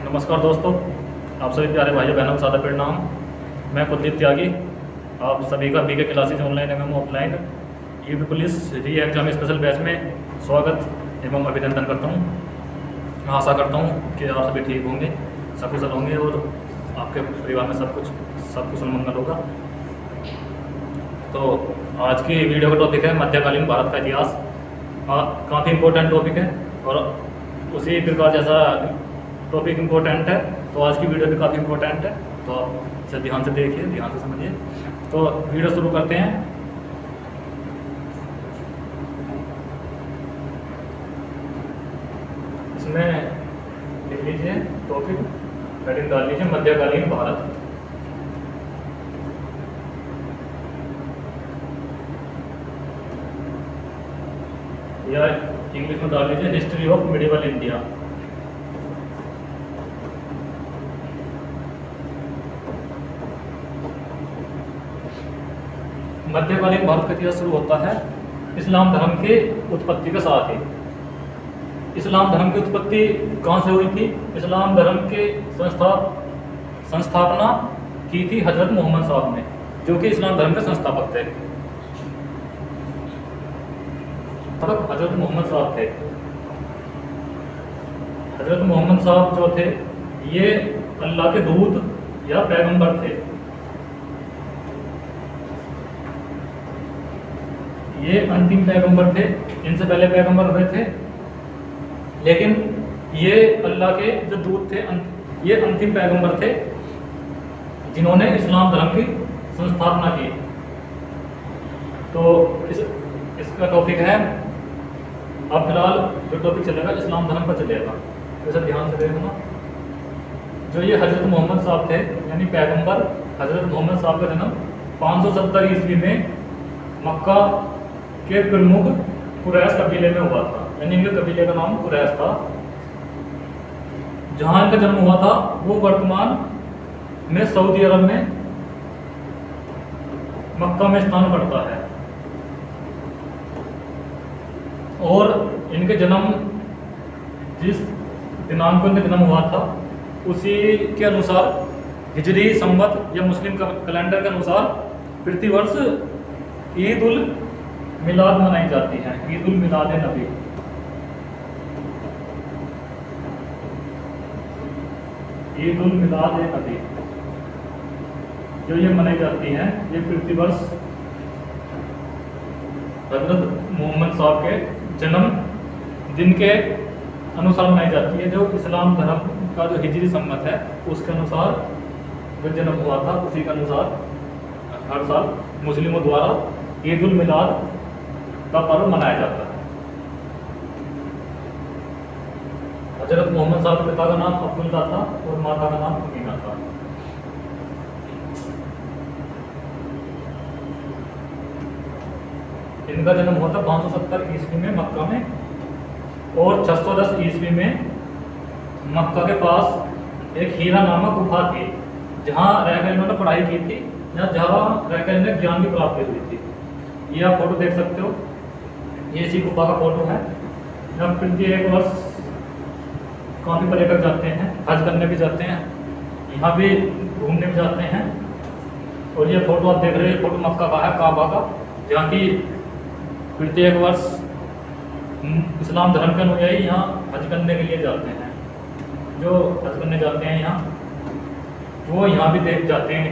नमस्कार दोस्तों, आप सभी प्यारे भाइयों बहनों को सादर प्रणाम। मैं कुलदीप त्यागी, आप सभी का बीके क्लासेज ऑनलाइन एवं ऑफलाइन यूपी पुलिस री एग्जाम स्पेशल बैच में स्वागत एवं अभिनंदन करता हूं। आशा करता हूं कि आप सभी ठीक होंगे, सकुशल होंगे और आपके परिवार में सब कुशल मंगल होगा। तो आज की वीडियो का टॉपिक है मध्यकालीन भारत का इतिहास। काफ़ी इम्पोर्टेंट टॉपिक है और उसी प्रकार जैसा टॉपिक इम्पोर्टेंट है तो आज की वीडियो भी काफ़ी इम्पोर्टेंट है, तो आप इसे ध्यान से देखिए, ध्यान से समझिए। तो वीडियो शुरू करते हैं। इसमें लिख लीजिए टॉपिक, हेडिंग डाल लीजिए मध्यकालीन भारत। या इंग्लिश में डाल लीजिए हिस्ट्री ऑफ मिडिवल इंडिया। मध्यकालीन भारत का इतिहास शुरू होता है इस्लाम धर्म के उत्पत्ति के साथ ही। इस्लाम धर्म की उत्पत्ति कहाँ से हुई थी? इस्लाम धर्म के संस्थापना की थी हजरत मोहम्मद साहब ने, जो कि इस्लाम धर्म के संस्थापक थे। तब हजरत मोहम्मद साहब थे। हजरत मोहम्मद साहब जो थे ये अल्लाह के दूत या पैगंबर थे। ये अंतिम पैगंबर थे, इनसे पहले पैगंबर हुए थे, लेकिन ये अल्लाह के जो दूत थे, ये अंतिम पैगंबर थे जिन्होंने इस्लाम धर्म की संस्थापना की। तो इसका टॉपिक है, अब फिलहाल जो टॉपिक चलेगा इस्लाम धर्म पर चलेगा, वैसे ध्यान से देखना। जो ये हजरत मोहम्मद साहब थे यानी पैगंबर हजरत मोहम्मद साहब का जन्म 570 ईस्वी में मक्का के प्रमुख कुरैश कबीले में हुआ था, यानी इनके कबीले का नाम कुरैश था। जहां इनका जन्म हुआ था वो वर्तमान में सऊदी अरब में मक्का में स्थान पड़ता है। और इनके जन्म जिस दिनांक को इनका जन्म हुआ था उसी के अनुसार हिजरी संवत या मुस्लिम कैलेंडर के अनुसार प्रतिवर्ष ईद उल मिलाद मनाई जाती है। ईद उल मिलाद नबी। ईद उल मिलाद नबी जो ये मनाई जाती है, ये प्रतिवर्ष हजरत मोहम्मद साहब के जन्म दिन के अनुसार मनाई जाती है। जो इस्लाम धर्म का जो हिजरी सम्मत है उसके अनुसार जो जन्म हुआ था उसी के अनुसार हर साल मुस्लिमों द्वारा ईद उल मिलाद का पर्व मनाया जाता है। हजरत मोहम्मद साहब के पिता का नाम अब्दुल्ला था और माता का नाम अमीना था। इनका जन्म हुआ था 570 ईस्वी में मक्का में, और 610 ईस्वी में मक्का के पास एक हीरा नामक गुफा थी जहाँ रहकर इन्होंने पढ़ाई की थी, या जहाँ रहकर इन्हें ज्ञान की प्राप्ति हुई थी। ये आप फोटो देख सकते हो, ये इसी गुफा का फोटो है। जब प्रत्येक वर्ष काफ़ी पर्यटक जाते हैं, हज करने भी जाते हैं, यहाँ भी घूमने भी जाते हैं। और ये फोटो आप देख रहे हैं, फोटो मक्का का है, काबा का, जहाँ की प्रत्येक वर्ष इस्लाम धर्म के अनुयायी यहाँ हज करने के लिए जाते हैं। जो हज करने जाते हैं यहाँ, वो यहाँ भी देख जाते हैं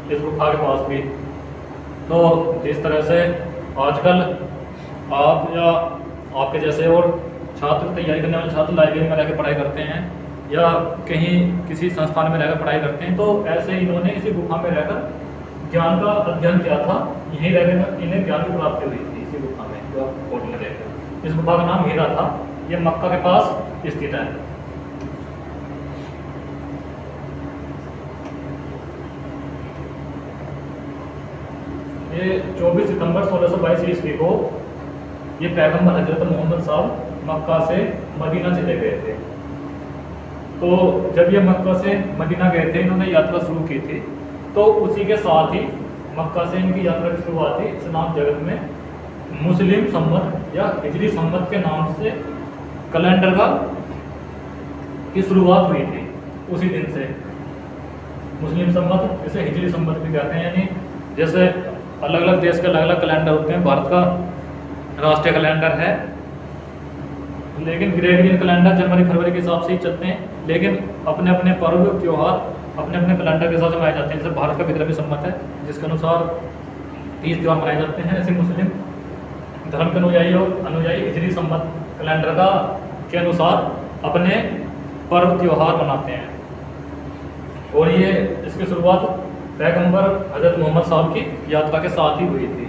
इस गुफा के पास भी। तो जिस तरह से आजकल आप या आपके जैसे और छात्र, तैयारी करने वाले छात्र लाइब्रेरी में रहकर पढ़ाई करते हैं या कहीं किसी संस्थान में रहकर पढ़ाई करते हैं, तो ऐसे इन्होंने इसी गुफा में रहकर ज्ञान का अध्ययन किया था। यहीं रहकर इन्हें ज्ञान की प्राप्ति हुई थी, इसी गुफा में जो आप फोटो में देख रहे हैं। इस गुफा का नाम हीरा था। ये मक्का के पास स्थित है। ये 24 सितंबर 1622 ईस्वी को ये पैगंबर हजरत मोहम्मद साहब मक्का से मदीना चले गए थे। तो जब ये मक्का से मदीना गए थे, इन्होंने यात्रा शुरू की थी, तो उसी के साथ ही मक्का से इनकी यात्रा की शुरुआत थी। इस्लाम जगत में मुस्लिम सम्मत या हिजरी सम्मत के नाम से कैलेंडर का की शुरुआत हुई थी। उसी दिन से मुस्लिम संवत, जिसे हिजरी संवत भी कहते हैं। यानी जैसे अलग अलग देश के अलग अलग कैलेंडर होते हैं, भारत का राष्ट्रीय कैलेंडर है, लेकिन ग्रेगोरियन कैलेंडर जनवरी फरवरी के हिसाब से ही चलते हैं, लेकिन अपने अपने पर्व त्यौहार अपने अपने कैलेंडर के हिसाब से मनाए जाते हैं। जैसे भारत का विद्रवी संवत है जिसके अनुसार 30 त्यौहार मनाए जाते हैं, ऐसे मुस्लिम धर्म के अनुयायी हिजरी संवत कैलेंडर के अनुसार अपने पर्व त्यौहार मनाते हैं। और ये इसकी शुरुआत पैगंबर हजरत मोहम्मद साहब की यात्रा के साथ ही हुई थी।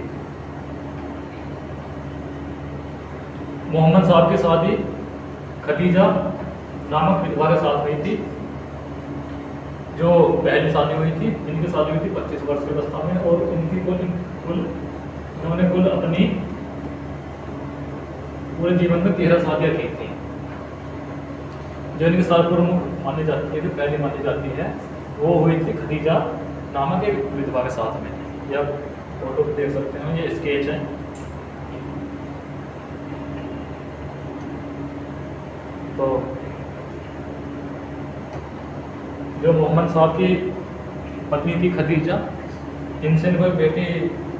मोहम्मद साहब की शादी खदीजा नामक विधवा के साथ हुई थी, जो पहली शादी हुई थी। इनकी शादी हुई थी 25 वर्ष की अवस्था में, और इनकी इन्होंने कुल अपनी पूरे जीवन में 13 शादियाँ की थी। जो इनकी सात प्रमुख मानी जाती है, जो पहली मानी जाती है, वो हुई थी खदीजा नामक एक विधवा के साथ में। या फोटो पे देख सकते हैं, ये स्केच है। तो जो मोहम्मद साहब की पत्नी थी खदीजा, इनसे इनको एक बेटी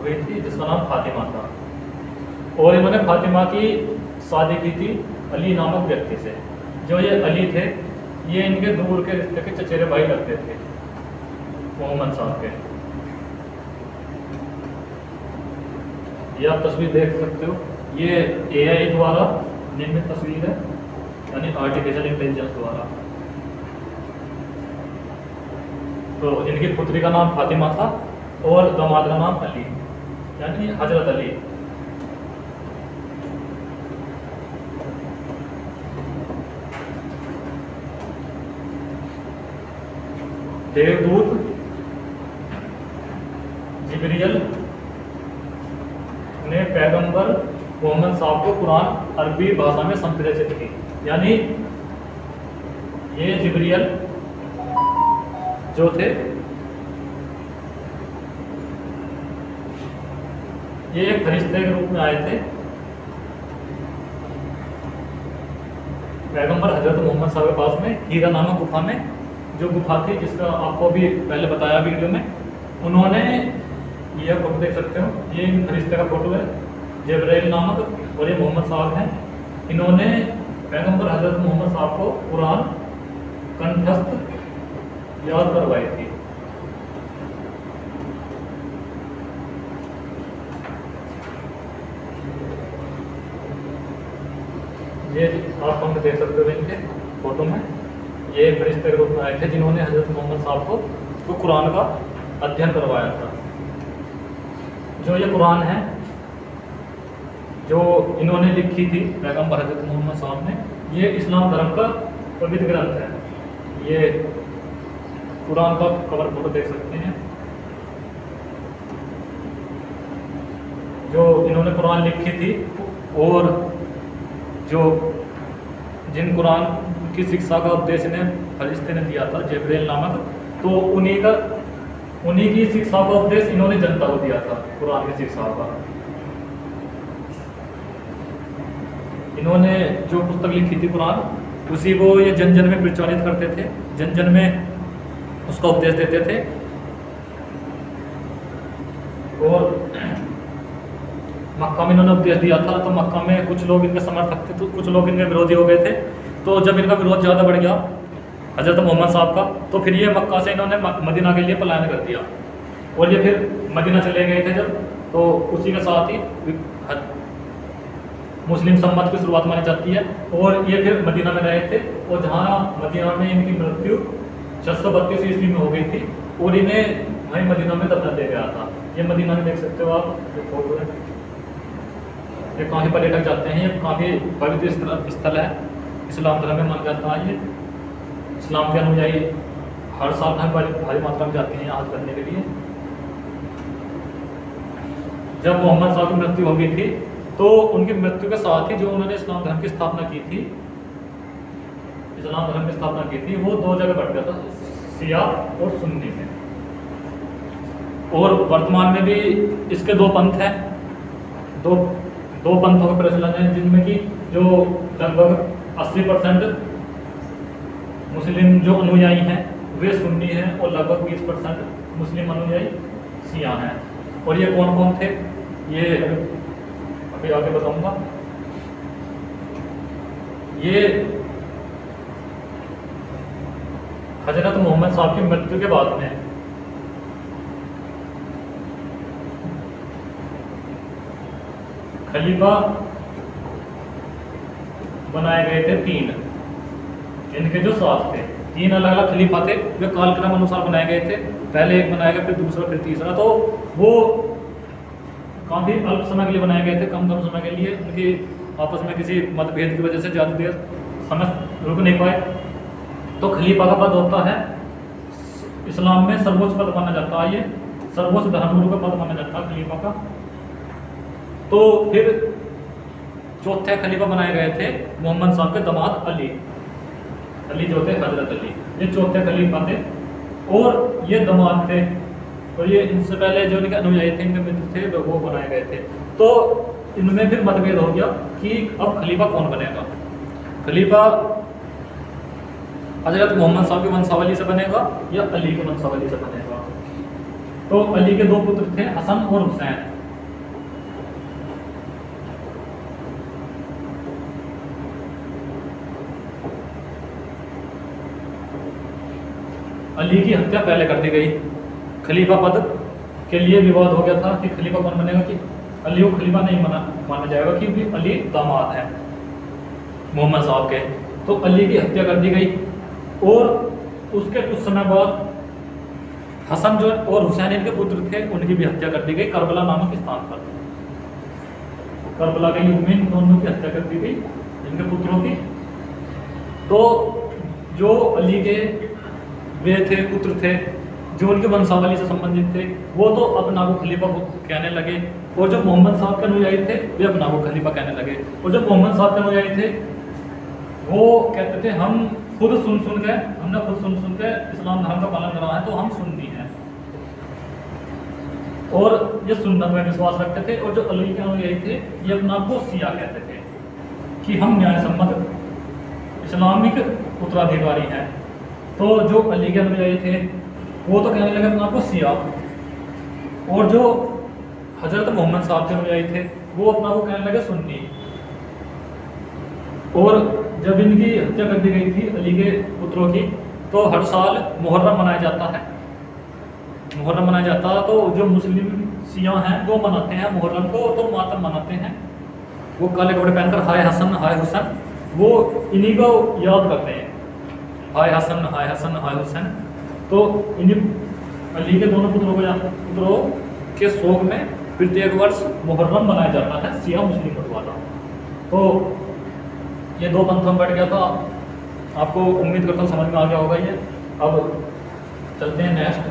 हुई थी जिसका नाम फातिमा था, और इन्होंने फातिमा की शादी की थी अली नामक व्यक्ति से। जो ये अली थे, ये इनके दूर के रिश्ते के चचेरे भाई लगते थे मोहम्मद साहब के। ये आप तस्वीर देख सकते हो, ये AI द्वारा निर्मित तस्वीर है, यानी आर्टिफिशियल इंटेलिजेंस द्वारा। तो इनकी पुत्री का नाम फातिमा था और दामाद का नाम अली, यानी हजरत अली। देवदूत जिब्रील ने पैगंबर मोहम्मद साहब को कुरान अरबी भाषा में संप्रेषित की। यानी ये जिब्रील जो थे, ये एक फरिश्ते के रूप में आए थे पैगंबर हजरत मोहम्मद साहब के पास में, हीरा नामक गुफा में। जो गुफा थी, जिसका आपको भी पहले बताया वीडियो में, उन्होंने ये फोटो देख सकते हो, ये इन फरिश्ते का फोटो है जिब्रील नामक, और ये मोहम्मद साहब हैं। इन्होंने पैगंबर हजरत मोहम्मद साहब को कुरान कंठस्थ याद करवाई थी। ये आप हम देख सकते हो इनके फोटो में, ये फरिश्ते के रूप में आए थे जिन्होंने हजरत मोहम्मद साहब को कुरान का अध्ययन करवाया था। जो ये कुरान है, जो इन्होंने लिखी थी पैगंबर हजरत मोहम्मद साहब ने, ये इस्लाम धर्म का पवित्र ग्रंथ है। ये कुरान का कवर फोटो देख सकते हैं। जो इन्होंने कुरान लिखी थी, और जो जिन कुरान की शिक्षा का उपदेश इन्हें फरिश्ते ने दिया था जिब्रील नामक, तो उन्हीं की शिक्षा का उपदेश इन्होंने जनता को दिया था, कुरान की शिक्षा का। इन्होंने जो पुस्तक लिखी थी कुरान, उसी को ये जन जन में प्रचारित करते थे, जन जन में उसका उपदेश देते थे। और मक्का में इन्होंने उपदेश दिया था, तो मक्का में कुछ लोग इनके समर्थक थे, तो कुछ लोग इनके विरोधी हो गए थे। तो जब इनका विरोध ज़्यादा बढ़ गया हजरत मोहम्मद साहब का, तो फिर ये मक्का से इन्होंने मदीना के लिए पलायन कर दिया, और ये फिर मदीना चले गए थे जब, तो उसी के साथ ही मुस्लिम संवत की शुरुआत मानी जाती है। और ये फिर मदीना में रहे थे, और जहाँ मदीना में इनकी मृत्यु 632 ईस्वी में हो गई थी, और इन्हें वहीं मदीना में दफना दिया गया था। ये मदीना में देख सकते हो आप, ये फोटो है। ये काफ़ी पर्यटक जाते हैं, ये काफ़ी पवित्र स्थल है, इस्लाम धर्म में माना जाता है। ये इस्लाम के अनुयायी हर साल भारी मात्रा में जाते हैं यहाँ हज करने के लिए। जब मोहम्मद साहब की मृत्यु हो गई थी, तो उनकी मृत्यु के साथ ही जो उन्होंने इस्लाम धर्म की स्थापना की थी, वो दो जगह बढ़ गया था, शिया और सुन्नी में। और वर्तमान में भी इसके दो पंथ हैं, दो पंथों का प्रचलन है, जिनमें कि जो लगभग 80% मुस्लिम जो अनुयायी हैं वे सुन्नी हैं और लगभग 20% मुस्लिम अनुयायी शिया हैं। और ये कौन कौन थे ये अभी आगे बताऊंगा। ये हजरत मोहम्मद साहब की मृत्यु के बाद में खलीफा बनाए गए थे 3। इनके जो साथ थे 3 अलग अलग खलीफा थे, वे कालक्रम अनुसार बनाए गए थे। पहले एक बनाया गया, फिर दूसरा, फिर तीसरा। तो वो काफ़ी अल्प समय के लिए बनाए गए थे, कम समय के लिए। उनकी आपस में किसी मतभेद की वजह से ज़्यादा देर समय रुक नहीं पाए। तो खलीफा का पद होता है इस्लाम में सर्वोच्च पद माना जाता है, ये सर्वोच्च धर्मगुरु का पद माना जाता है खलीफा का। तो फिर चौथे खलीफा बनाए गए थे मोहम्मद साहब के दामाद अली जो थे, हजरत अली। ये चौथे खलीफा थे और ये दामाद थे। और ये इनसे पहले जो इनके अनुयायी थे, इनके मित्र थे, वो बनाए गए थे। तो इनमें फिर मतभेद हो गया कि अब खलीफा कौन बनेगा। खलीफा हजरत मोहम्मद साहब की वंशावली से बनेगा या अली की वंशावली से बनेगा। तो अली के 2 पुत्र थे, हसन और हुसैन। अली की हत्या पहले कर दी गई। खलीफा पद के लिए विवाद हो गया था कि खलीफा कौन बनेगा, कि अली को खलीफा नहीं माना जाएगा क्योंकि अली दामाद है मोहम्मद साहब के। तो अली की हत्या कर दी गई और उसके कुछ समय बाद हसन जो और हुसैन इनके पुत्र थे, उनकी भी हत्या कर दी गई करबला नामक स्थान पर। करबला के युग में इन दोनों की हत्या कर दी गई, इनके पुत्रों की। तो जो अली के वे थे, पुत्र थे, जो उनके वंशावली से संबंधित थे, वो तो अपना को खलीफा को कहने लगे। और जो मोहम्मद साहब के अनुयायी थे, वे अपना को खलीफा कहने लगे। और जो मोहम्मद साहब के अनुयायी थे, वो कहते थे हम खुद हमने खुद सुन के इस्लाम धर्म का पालन करा है, तो हम सुन्नी हैं। और ये सुन्नत में विश्वास रखते थे। और जो अली के अनुयायी थे, ये अपना को शिया कहते थे कि हम न्याय सम्मत इस्लामिक उत्तराधिकारी हैं। तो जो अली के अनुयायी थे, वो तो कहने लगे अपना को शिया। और जो हजरत मोहम्मद साहब के अनुयायी थे, वो अपना को कहने लगे सुन्नी। और जब इनकी हत्या कर दी गई थी अली के पुत्रों की, तो हर साल मुहर्रम मनाया जाता है। मुहर्रम मनाया जाता है, तो जो मुस्लिम शिया हैं वो मनाते हैं मुहर्रम को, तो मातम मनाते हैं। वो काले कपड़े पहनकर हाय हसन हाय हुसैन, वो इन्हीं को याद करते हैं, हाय हसन हाय हसन हाय हुसैन। तो इन्हीं अली के दोनों पुत्रों के शोक में प्रत्येक वर्ष मुहर्रम मनाया जाता है शिया मुस्लिम वाला। तो ये 2 पंथों में बैठ गया था। आपको उम्मीद करता हूँ समझ में आ गया होगा ये। अब चलते हैं नेक्स्ट।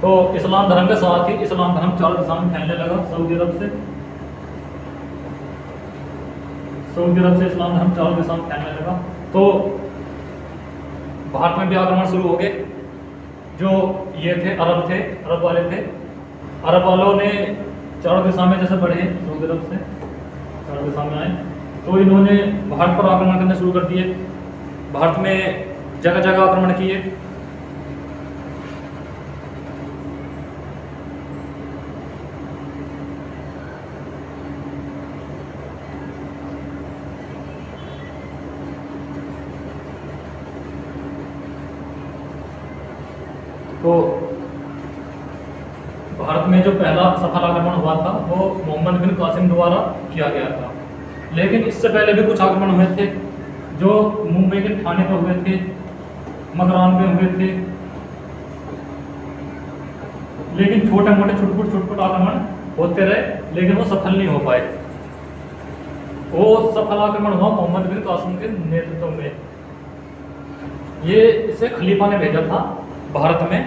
तो इस्लाम धर्म के साथ ही इस्लाम धर्म 4 दिशा में फैलने लगा। सऊदी अरब से इस्लाम धर्म 4 दिशा में फैलने लगा। तो भारत में भी आक्रमण शुरू हो गए। जो ये थे अरब वाले थे। अरब वालों ने 4 दिशा में जैसे बढ़े, सऊदी अरब से 4 दिशा में आए, तो इन्होंने भारत पर आक्रमण करने शुरू कर दिए। भारत में जगह जगह आक्रमण किए। तो भारत में जो पहला सफल आक्रमण हुआ था वो मोहम्मद बिन कासिम द्वारा किया गया था। लेकिन इससे पहले भी कुछ आक्रमण हुए थे, जो मुंबई के ठाणे पर हुए थे, मकरान में हुए थे। लेकिन छोटे मोटे छुटपुट आक्रमण होते रहे, लेकिन वो सफल नहीं हो पाए। वो सफल आक्रमण हुआ मोहम्मद बिन कासिम के नेतृत्व में। ये इसे खलीफा ने भेजा था भारत में।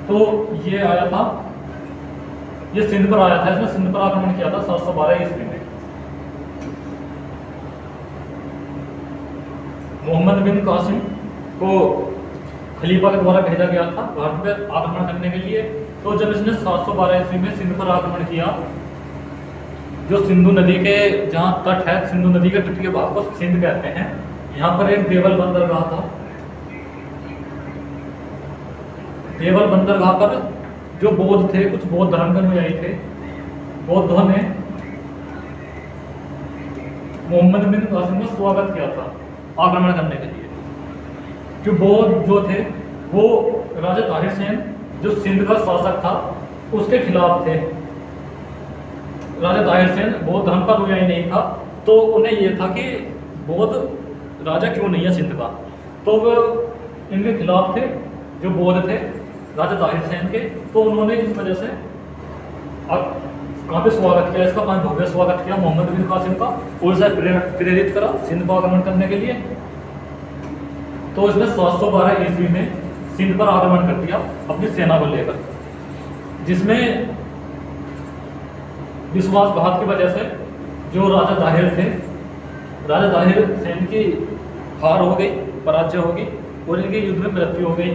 तो ये आया था, ये सिंध पर आया था। इसने सिंध पर आक्रमण किया था 712 ईस्वी में। मोहम्मद बिन कासिम को खलीफा के द्वारा भेजा गया था भारत पर आक्रमण करने के लिए। तो जब इसने 712 ईस्वी में सिंध पर आक्रमण किया, जो सिंधु नदी के जहाँ तट है, सिंधु नदी के तट के भाग को सिंध कहते हैं, यहाँ पर एक देवल बंदरगाह था। देवल बंदरगाह पर जो बौद्ध थे, कुछ बौद्ध धर्म के अनुयायी थे, बौद्धों ने मोहम्मद बिन कासिम का स्वागत किया था आक्रमण करने के लिए। जो बौद्ध जो थे वो राजा ताहिर सेन जो सिंध का शासक था उसके खिलाफ थे। राजा ताहिर सेन बौद्ध धर्म का अनुयायी नहीं था, तो उन्हें यह था कि बौद्ध राजा क्यों नहीं है सिंध का, तो वो इनके खिलाफ थे जो बौद्ध थे राजा ताहिर सेन के। तो उन्होंने इस वजह से काफ़ी स्वागत किया, इसका काफ़ी भव्य स्वागत किया मोहम्मद बिन कासिम का, और उसे प्रेरित करा सिंध पर आक्रमण करने के लिए। तो इसने 712 ईस्वी में सिंध पर आक्रमण कर दिया अपनी सेना को लेकर, जिसमें विश्वासघात की वजह से जो राजा ताहिर थे, राजा ताहिर सेन की हार हो गई, पराजय हो गई और इनकी युद्ध में मृत्यु हो गई।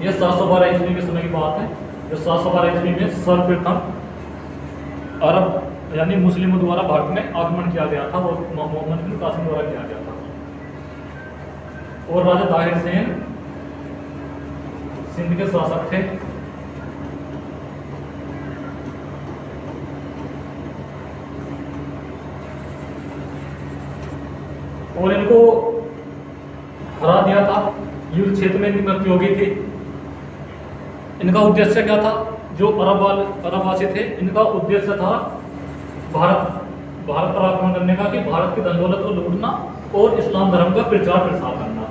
यह 712 ईस्वी के समय की बात है। जो 712 ईस्वी में सर्वप्रथम अरब यानी मुस्लिमों द्वारा भारत में आक्रमण किया गया था और मोहम्मद बिन कासिम द्वारा किया गया था। और राजा ताहिर सेन सिंध के शासक थे। और इनको हरा दिया था, युद्ध क्षेत्र में इनकी मृत्यु हो गई थी। इनका उद्देश्य क्या था? जो अरबवासी थे, इनका उद्देश्य था भारत पर आक्रमण करने का, कि भारत की धन दौलत को लूटना और इस्लाम धर्म का प्रचार प्रसार करना।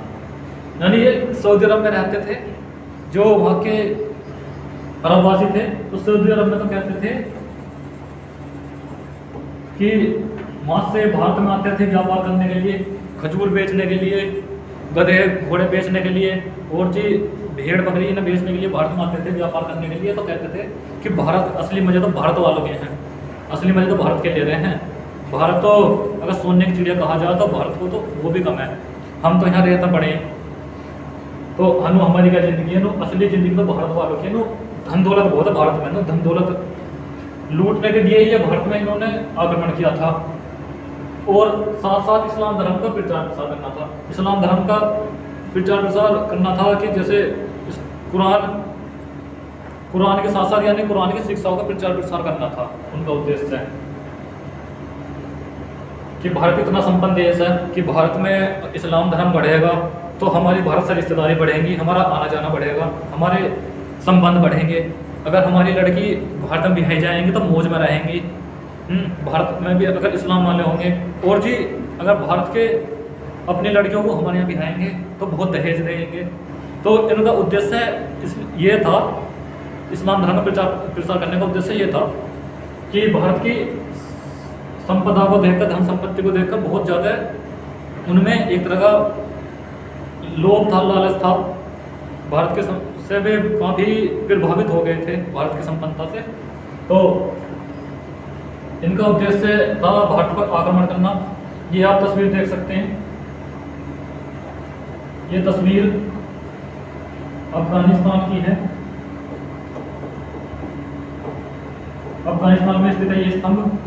यानी ये सऊदी अरब में रहते थे, जो वहाँ के अरबवासी थे, तो सऊदी अरब में तो कहते थे कि वहाँ से भारत में आते थे व्यापार करने के लिए, खजूर बेचने के लिए, गधे घोड़े बेचने के लिए, और जी भेड़ बकरी इन्हें बेचने के लिए भारत में आते थे व्यापार करने के लिए। तो कहते थे कि भारत, असली मजे तो भारत वालों के हैं, असली मजे तो भारत के ले रहे हैं। भारत तो अगर सोने की चिड़िया कहा जाए तो भारत को तो वो भी कम है, हम तो यहाँ रहता पड़े, तो हनु हमारी क्या ज़िंदगी है, नो असली ज़िंदगी तो भारत वालों की, नो धन दौलत बहुत है भारत में, नो धन दौलत लूटने के लिए ये भारत में इन्होंने आक्रमण किया था। और साथ साथ इस्लाम धर्म का प्रचार प्रसार करना था। इस्लाम धर्म का प्रचार प्रसार करना था कि जैसे कुरान के साथ साथ यानी कुरान की शिक्षाओं का प्रचार प्रसार करना था उनका उद्देश्य है। कि भारत इतना संपन्न देश है कि भारत में इस्लाम धर्म बढ़ेगा तो हमारी भारत से रिश्तेदारी बढ़ेंगी, हमारा आना जाना बढ़ेगा, हमारे संबंध बढ़ेंगे। अगर हमारी लड़की भारत में बिहाई जाएंगी तो मौज में रहेंगी। भारत में भी अगर इस्लाम वाले होंगे, और जी अगर भारत के अपनी लड़कियों को हमारे यहाँ बिहाएंगे तो बहुत दहेज देंगे। तो इनका उद्देश्य ये था, इस्लाम धर्म का प्रसार करने का उद्देश्य ये था कि भारत की संपदा को देखकर, धन संपत्ति को देखकर बहुत ज़्यादा उनमें एक तरह का लोभ था, लालच था। भारत के से वे काफ़ी प्रभावित हो गए थे भारत की संपन्नता से। तो इनका उद्देश्य था भारत पर आक्रमण करना। ये आप तस्वीर देख सकते हैं, ये तस्वीर अफगानिस्तान की है। अफगानिस्तान में स्थित है ये स्तंभ।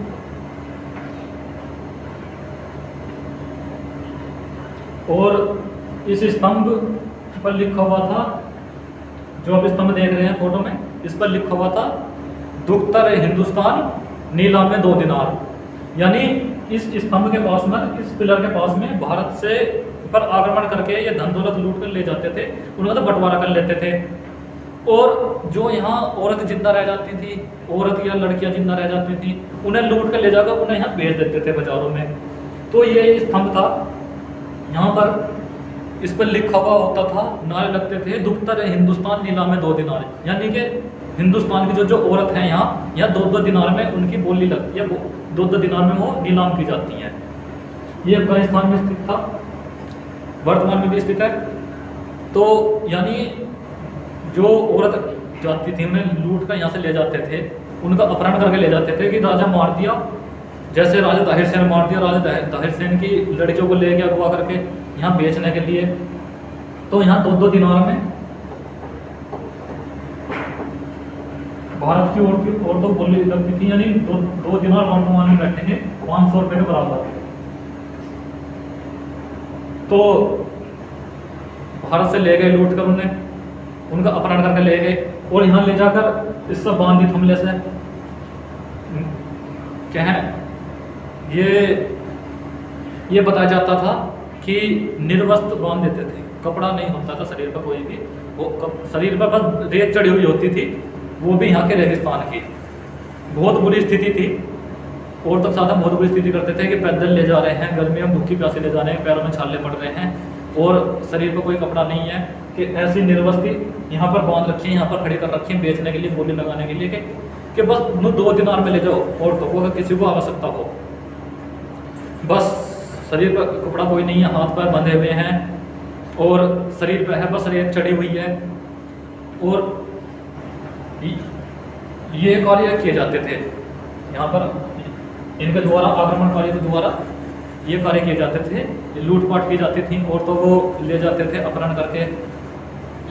और इस स्तंभ पर लिखा हुआ था, जो आप स्तंभ देख रहे हैं फोटो में, इस पर लिखा हुआ था दुखता रहे हिंदुस्तान, नीलाम में 2 दिनार। यानी इस स्तंभ के पास में, इस पिलर के पास में भारत से पर आक्रमण करके ये धन दौलत लूट कर ले जाते थे, उनका तो बंटवारा कर लेते थे। और जो यहाँ औरत जिंदा रह जाती थी, औरत या लड़कियां जिंदा रह जाती थी, उन्हें लूट कर ले जाकर उन्हें यहाँ बेच देते थे बाजारों में। तो ये स्तंभ था, यहाँ पर इस पर लिखा हुआ होता था, नारे लगते थे दुखता रहे हिंदुस्तान, नीलाम में 2 दिनार। यानी कि हिंदुस्तान की जो औरत हैं यहाँ 2-2 दिनार में उनकी बोली लगती है, 2-2 दिनार में वो नीलाम की जाती हैं। ये अफगानिस्तान में स्थित था, वर्तमान में भी स्थित है। तो यानी जो औरत जाती थी उन्हें लूट कर यहाँ से ले जाते थे, उनका अपहरण करके ले जाते थे कि राजा मार दिया, जैसे राजा ताहिर सेन मार दिया, राजा ताहिर सेन की लड़कियों को ले गया अगवा करके यहाँ बेचने के लिए। तो यहाँ 2-2 दिनार में भारत की औरतों बोली लगती थी, यानी 2 दिनार वर्तमान में बैठेंगे 500 रुपये के बराबर। तो भारत से ले गए लूट कर उन्हें, उनका अपहरण करके ले गए और यहाँ ले जाकर इस सब बांध दी हमले से। क्या है ये बताया जाता था कि निर्वस्त्र बांध देते थे, कपड़ा नहीं होता था शरीर पर कोई भी, वो शरीर पर बस रेत चढ़ी हुई होती थी, वो भी यहाँ के रेगिस्तान की। बहुत बुरी स्थिति थी, और तक साधन बहुत बुरी स्थिति करते थे कि पैदल ले जा रहे हैं, गर्मी में भूखी प्यासे ले जा रहे हैं, पैरों में छाले पड़ रहे हैं और शरीर पर कोई कपड़ा नहीं है, कि ऐसी निर्वस्ती यहाँ पर बांध रखी है, यहाँ पर खड़ी कर रखी है बेचने के लिए, बोली लगाने के लिए कि बस 2 दिनार में ले जाओ औरतों को, अगर किसी को आवश्यकता हो। बस शरीर पर कपड़ा कोई नहीं है, हाथ पैर बंधे हुए हैं और शरीर पर है बस रेत चढ़ी हुई है। और ये कार्य किए जाते थे यहाँ पर, इनके द्वारा, आक्रमणकारियों के द्वारा ये कार्य किए जाते थे, लूटपाट की जाती थी, औरतों को ले जाते थे अपहरण करके,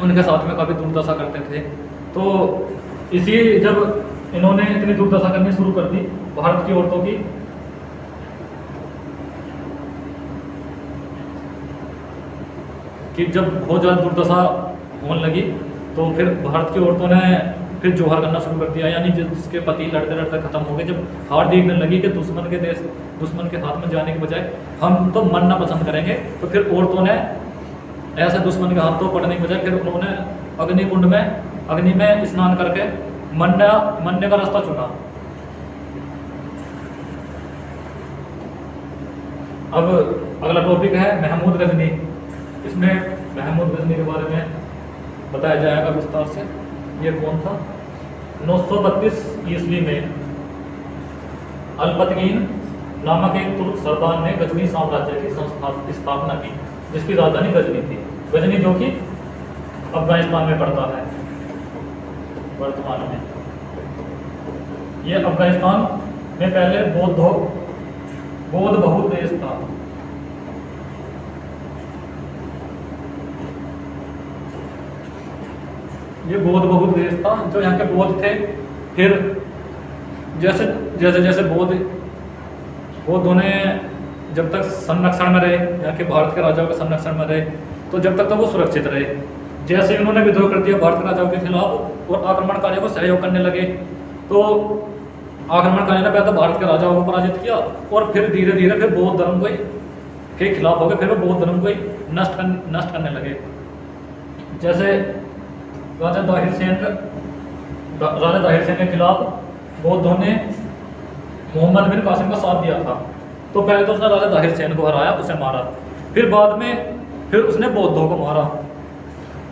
उनके साथ में काफ़ी दुर्दशा करते थे। तो इसी जब इन्होंने इतनी दुर्दशा करनी शुरू कर दी भारत की औरतों की, कि जब बहुत ज़्यादा दुर्दशा होने लगी तो फिर भारत की औरतों ने फिर जोहर करना शुरू कर दिया, यानी जिसके पति लड़ते लड़ते खत्म हो गए, जब हार देखने लगी कि दुश्मन के देश, दुश्मन के हाथ में जाने के बजाय हम तो मरना पसंद करेंगे, तो फिर औरतों ने ऐसे दुश्मन के हाथ तो पड़ने के बजाय फिर उन्होंने अग्निकुंड में, अग्नि में स्नान करके मरने का रास्ता चुना। अब अगला टॉपिक है महमूद गजनी। इसमें महमूद गजनी के बारे में बताया जाएगा विस्तार से। ये कौन था? 932 ईस्वी में अल्पतगीन नामक एक तुर्क सरदार ने गजनी साम्राज्य की स्थापना की, जिसकी राजधानी गजनी थी। गजनी जो कि अफगानिस्तान में पड़ता है वर्तमान में। ये अफगानिस्तान में पहले बौद्ध बहुल देश था। ये बौद्ध बहुल देश था, जो यहाँ के बौद्ध थे। फिर जैसे जैसे जैसे बौद्धों ने जब तक संरक्षण में रहे, यहाँ के भारत के राजाओं के संरक्षण में रहे, तो जब तक तो वो सुरक्षित रहे। जैसे उन्होंने विद्रोह कर दिया भारत के राजाओं के खिलाफ और आक्रमणकारियों को सहयोग करने लगे, तो आक्रमणकारियों ने पहले तो भारत के राजाओं को पराजित किया और फिर धीरे धीरे फिर बौद्ध धर्म को के खिलाफ हो गए, फिर वो बौद्ध धर्म को नष्ट करने लगे। जैसे राजा दाहिर सेन के खिलाफ बौद्धों ने मोहम्मद बिन कासिम का साथ दिया था, तो पहले तो उसने राजा दाहिर सेन को हराया, उसे मारा, फिर बाद में फिर उसने बौद्धों को मारा,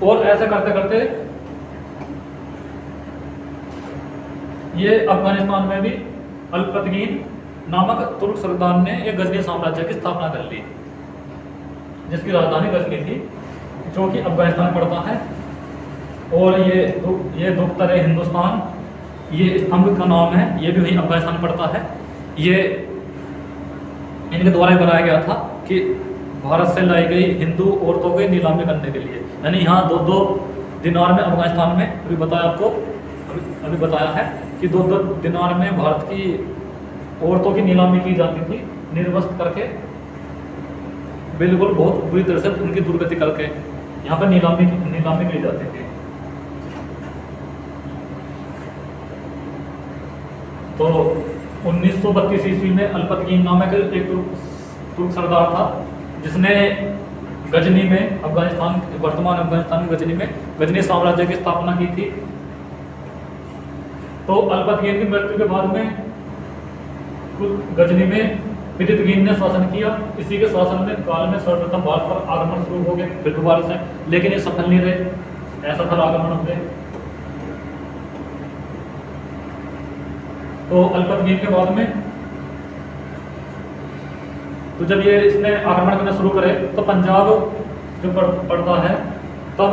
और ऐसे करते करते ये अफगानिस्तान में भी अल्पतगीन नामक तुर्क सरदार ने एक गजनी साम्राज्य की स्थापना कर ली, जिसकी राजधानी गजनी थी, जो कि अफगानिस्तान पड़ता है। और ये दुख्तर हिंदुस्तान, ये स्तंभ का नाम है, ये भी वहीं अफगानिस्तान पड़ता है। ये इनके द्वारा बनाया गया था कि भारत से लाई गई हिंदू औरतों को नीलामी करने के लिए, यानी यहाँ 2-2 दिनार में, अफगानिस्तान में अभी बताया आपको, अभी बताया है कि 2-2 दिनार में भारत की औरतों की नीलामी की जाती थी, निर्वस्त्र करके, बिल्कुल बहुत बुरी तरह से उनकी दुर्गति करके यहाँ पर नीलामी की जाती थी। तो 1932 ईस्वी में अल्पतगीन नामक एक तुर्क सरदार था, जिसने गजनी में, अफगानिस्तान, वर्तमान अफगानिस्तान में गजनी में गजनी साम्राज्य की स्थापना की थी। तो अल्पतगीन की मृत्यु के बाद में गजनी में पिरितगीन ने शासन किया। इसी के शासन में काल में सर्वप्रथम भारत पर आक्रमण शुरू हो गए फिर दोबारा से, लेकिन ये सफल नहीं रहे, ऐसा था आक्रमण हुए। तो अल्पतगीन के बाद में तो जब ये इसने आक्रमण करना शुरू करे, तो पंजाब जो पड़ता है, तब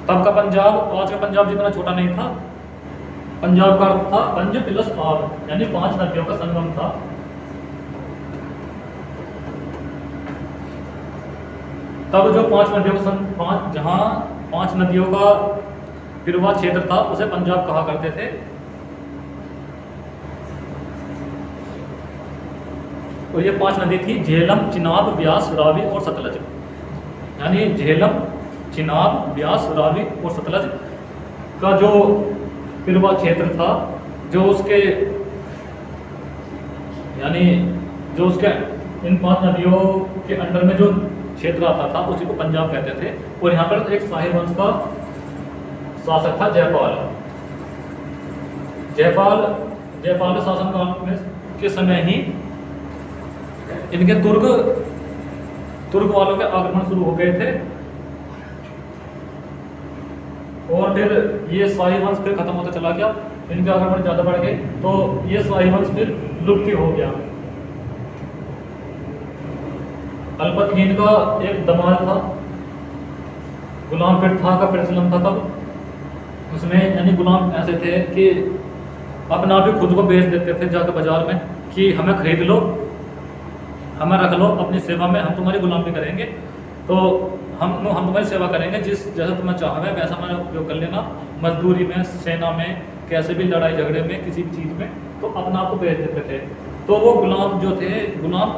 का पंजाब आज का पंजाब जितना छोटा नहीं था। पंजाब का अर्थ था पंज प्लस आब, यानी 5 नदियों का संगम था। तब जो 5 नदियों का जहाँ 5 नदियों का गिरवा क्षेत्र था, उसे पंजाब कहा करते थे। और ये 5 नदी थी, झेलम, चिनाब, व्यास, रावी और सतलज। यानी झेलम, चिनाब, व्यास, रावी और सतलज का जो पिरवा क्षेत्र था, जो उसके यानी जो उसके इन 5 नदियों के अंडर में जो क्षेत्र आता था उसी को पंजाब कहते थे। और यहाँ पर एक शाही वंश का शासक था जयपाल। जयपाल के शासनकाल में के समय ही इनके तुर्क वालों के आक्रमण शुरू हो गए थे, और फिर ये शाही वंश फिर खत्म होता चला गया, इनके आक्रमण ज़्यादा बढ़ गए, तो ये शाही वंश फिर लुप्त हो गया। अल्पतहीन का एक दमाद था, गुलाम प्रथा का प्रचलन था तब। उसमें यानी गुलाम ऐसे थे कि अपना भी खुद को बेच देते थे जाकर बाजार में कि हमें खरीद लो, हमें रख लो अपनी सेवा में, हम तुम्हारी गुलामी करेंगे, तो हम तुम्हारी सेवा करेंगे, जिस जैसा तुम्हें चाहे वैसा हमारा उपयोग कर लेना, मजदूरी में, सेना में, कैसे भी लड़ाई झगड़े में, किसी भी चीज़ में, तो अपना आप को बेच देते थे। तो वो गुलाम जो थे, गुलाम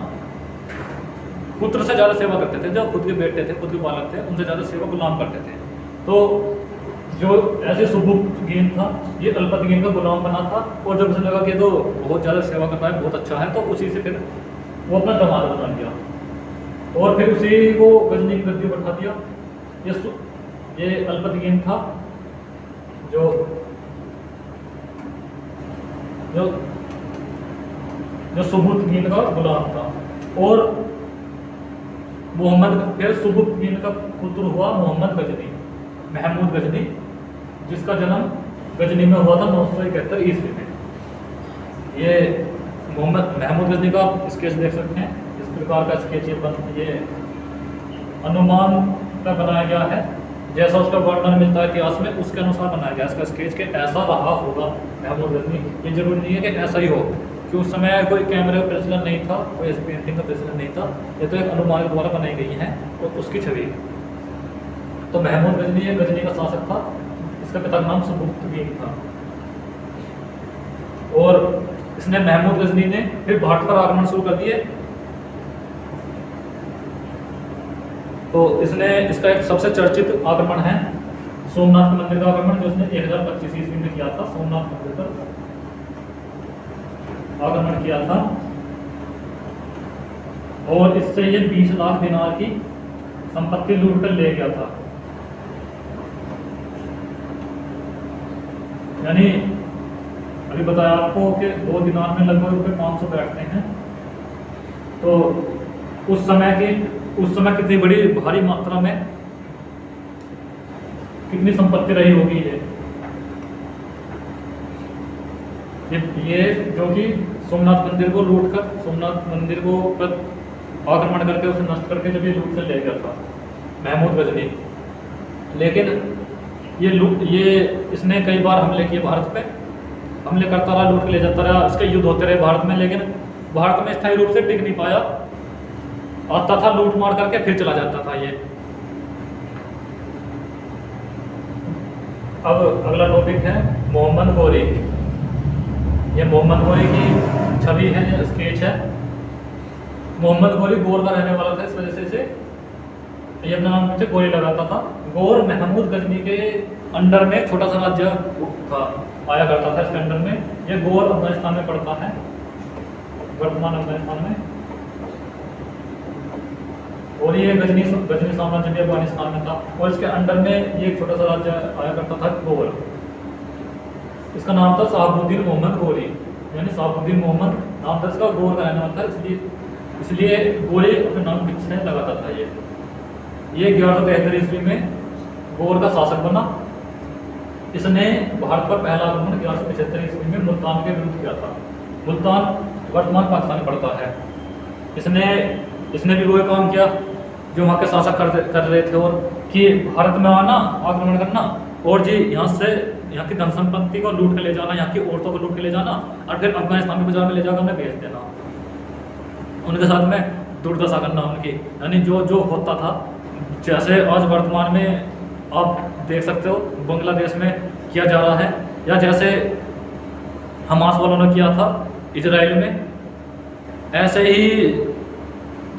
पुत्र से ज़्यादा सेवा करते थे, जो खुद के बेटे थे, खुद के बालक थे, उनसे ज़्यादा सेवा गुलाम करते थे। तो जो ऐसे सुबुक्तगीन था, ये अल्पतहीन का गुलाम बना था, और जब उसे लगा कि तो बहुत ज़्यादा सेवा कर रहा है, बहुत अच्छा है, तो उसी से फिर वो अपना दमाद बना दिया, और फिर उसी को गजनी की गद्दी पर बैठा दिया। ये अल्पतहीन था जो जो जो सुबुक्तगीन का गुलाम था। और फिर सुबुक्तगीन का पुत्र हुआ मोहम्मद गजनी, महमूद गजनी, जिसका जन्म गजनी में हुआ था 971 ईस्वी में। ये महमूद गजनी का आप स्केच देख सकते हैं, इस प्रकार का स्केच ये अनुमान का बनाया गया है, जैसा उसका वर्णन मिलता है इतिहास में, उसके अनुसार बनाया गया इसका स्केच के ऐसा रहा होगा महमूद गजनी। ये जरूरी नहीं है कि ऐसा ही हो, कि उस समय कोई कैमरे का प्रचलन नहीं था, कोई ऐसी पेंटिंग का प्रचलन नहीं था, ये तो एक अनुमान के द्वारा बनाई गई है और उसकी छवि। तो महमूद गजनी ये गजनी का शासक था, इसका पिता का नाम सुबुक्तगीन था। और इसने महमूद गजनी ने फिर भारत पर आक्रमण शुरू कर दिए। तो इसका एक सबसे चर्चित आक्रमण है सोमनाथ मंदिर का आक्रमण, जो इसने 1025 ईस्वी में किया था। सोमनाथ मंदिर पर आक्रमण किया था, और इससे ये 20 लाख दिनार की संपत्ति लूट कर ले गया था। यानी अभी बताया आपको कि 2 दिनार में लगभग रुपये 500 बैठते हैं। तो उस समय कितनी बड़ी भारी मात्रा में कितनी संपत्ति रही होगी ये जो कि सोमनाथ मंदिर को लूटकर, सोमनाथ मंदिर को पर आक्रमण करके उसे नष्ट करके जब ये लूट कर ले गया था महमूद गजनी। लेकिन ये इसने कई बार हमले किए भारत पे, हमले करता रहा, लूट के ले जाता रहा, इसके युद्ध होते रहे भारत में, लेकिन भारत में स्थायी रूप से टिक नहीं पाया। आता था, लूट मार करके फिर चला जाता था ये। अब अगला टॉपिक है मोहम्मद गौरी। ये मोहम्मद गौरी की छवि है, ये स्केच है। मोहम्मद गौरी गौर का रहने वाला था, इस वजह से ये अपना नाम पीछे गौरी लगाता था। गौर महमूद गजनी के अंडर में एक छोटा सा राज्य था, आया करता था इसके अंडर में। ये गौर अफगानिस्तान में पड़ता है, वर्तमान अफगानिस्तान में। और ये गजनी साम्राज्य भी अफगानिस्तान में था, और इसके अंडर में ये एक छोटा सा राज्य आया करता था गौर। इसका नाम था शहाबुद्दीन मोहम्मद गौरी, यानी शहाबुद्दीन मोहम्मद नाम था इसका, गौर का रहने वाला था, इसलिए गौरी अपने नाम पीछे लगाता था। ये 1173 ईस्वी में गौर का शासक बना। इसने भारत पर पहला आक्रमण 1175 ईस्वी में मुल्तान के विरुद्ध किया था। मुल्तान वर्तमान पाकिस्तान में पड़ता है। इसने भी वही काम किया जो वहाँ के शासक कर रहे थे, और कि भारत में आना, आक्रमण करना, और जी यहाँ की धन संपत्ति को लूट के ले जाना, यहाँ की औरतों को लूट के ले जाना, और फिर अफगानिस्तान के बाजार में ले जाकर उन्हें बेच देना, उनके साथ में दुर्दशा करना उनकी। यानी जो होता था, जैसे आज वर्तमान में आप देख सकते हो बांग्लादेश में किया जा रहा है, या जैसे हमास वालों ने किया था इजराइल में, ऐसे ही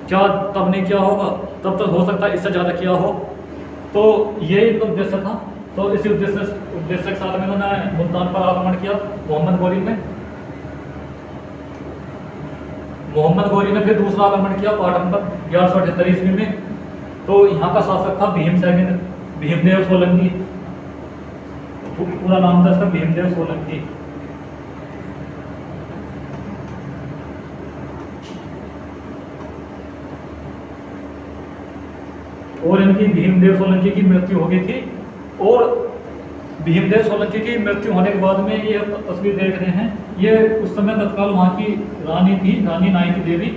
क्या तब नहीं किया होगा, तब तो हो सकता है इससे ज़्यादा किया हो। तो ये इनका उद्देश्य था। तो इसी उद्देश्य के साथ में इन्होंने मुल्तान पर आक्रमण किया मोहम्मद गौरी ने फिर दूसरा आक्रमण किया पाटन पर 1178 ईस्वी में। तो यहाँ का शासक था भीमदेव सोलंकी, पूरा नाम था इसका भीमदेव सोलंकी। और इनकी भीमदेव सोलंकी की मृत्यु हो गई थी। और भीमदेव सोलंकी की मृत्यु होने के बाद में ये तस्वीर देख रहे हैं, ये उस समय तत्काल वहां की रानी थी, रानी नायकी देवी।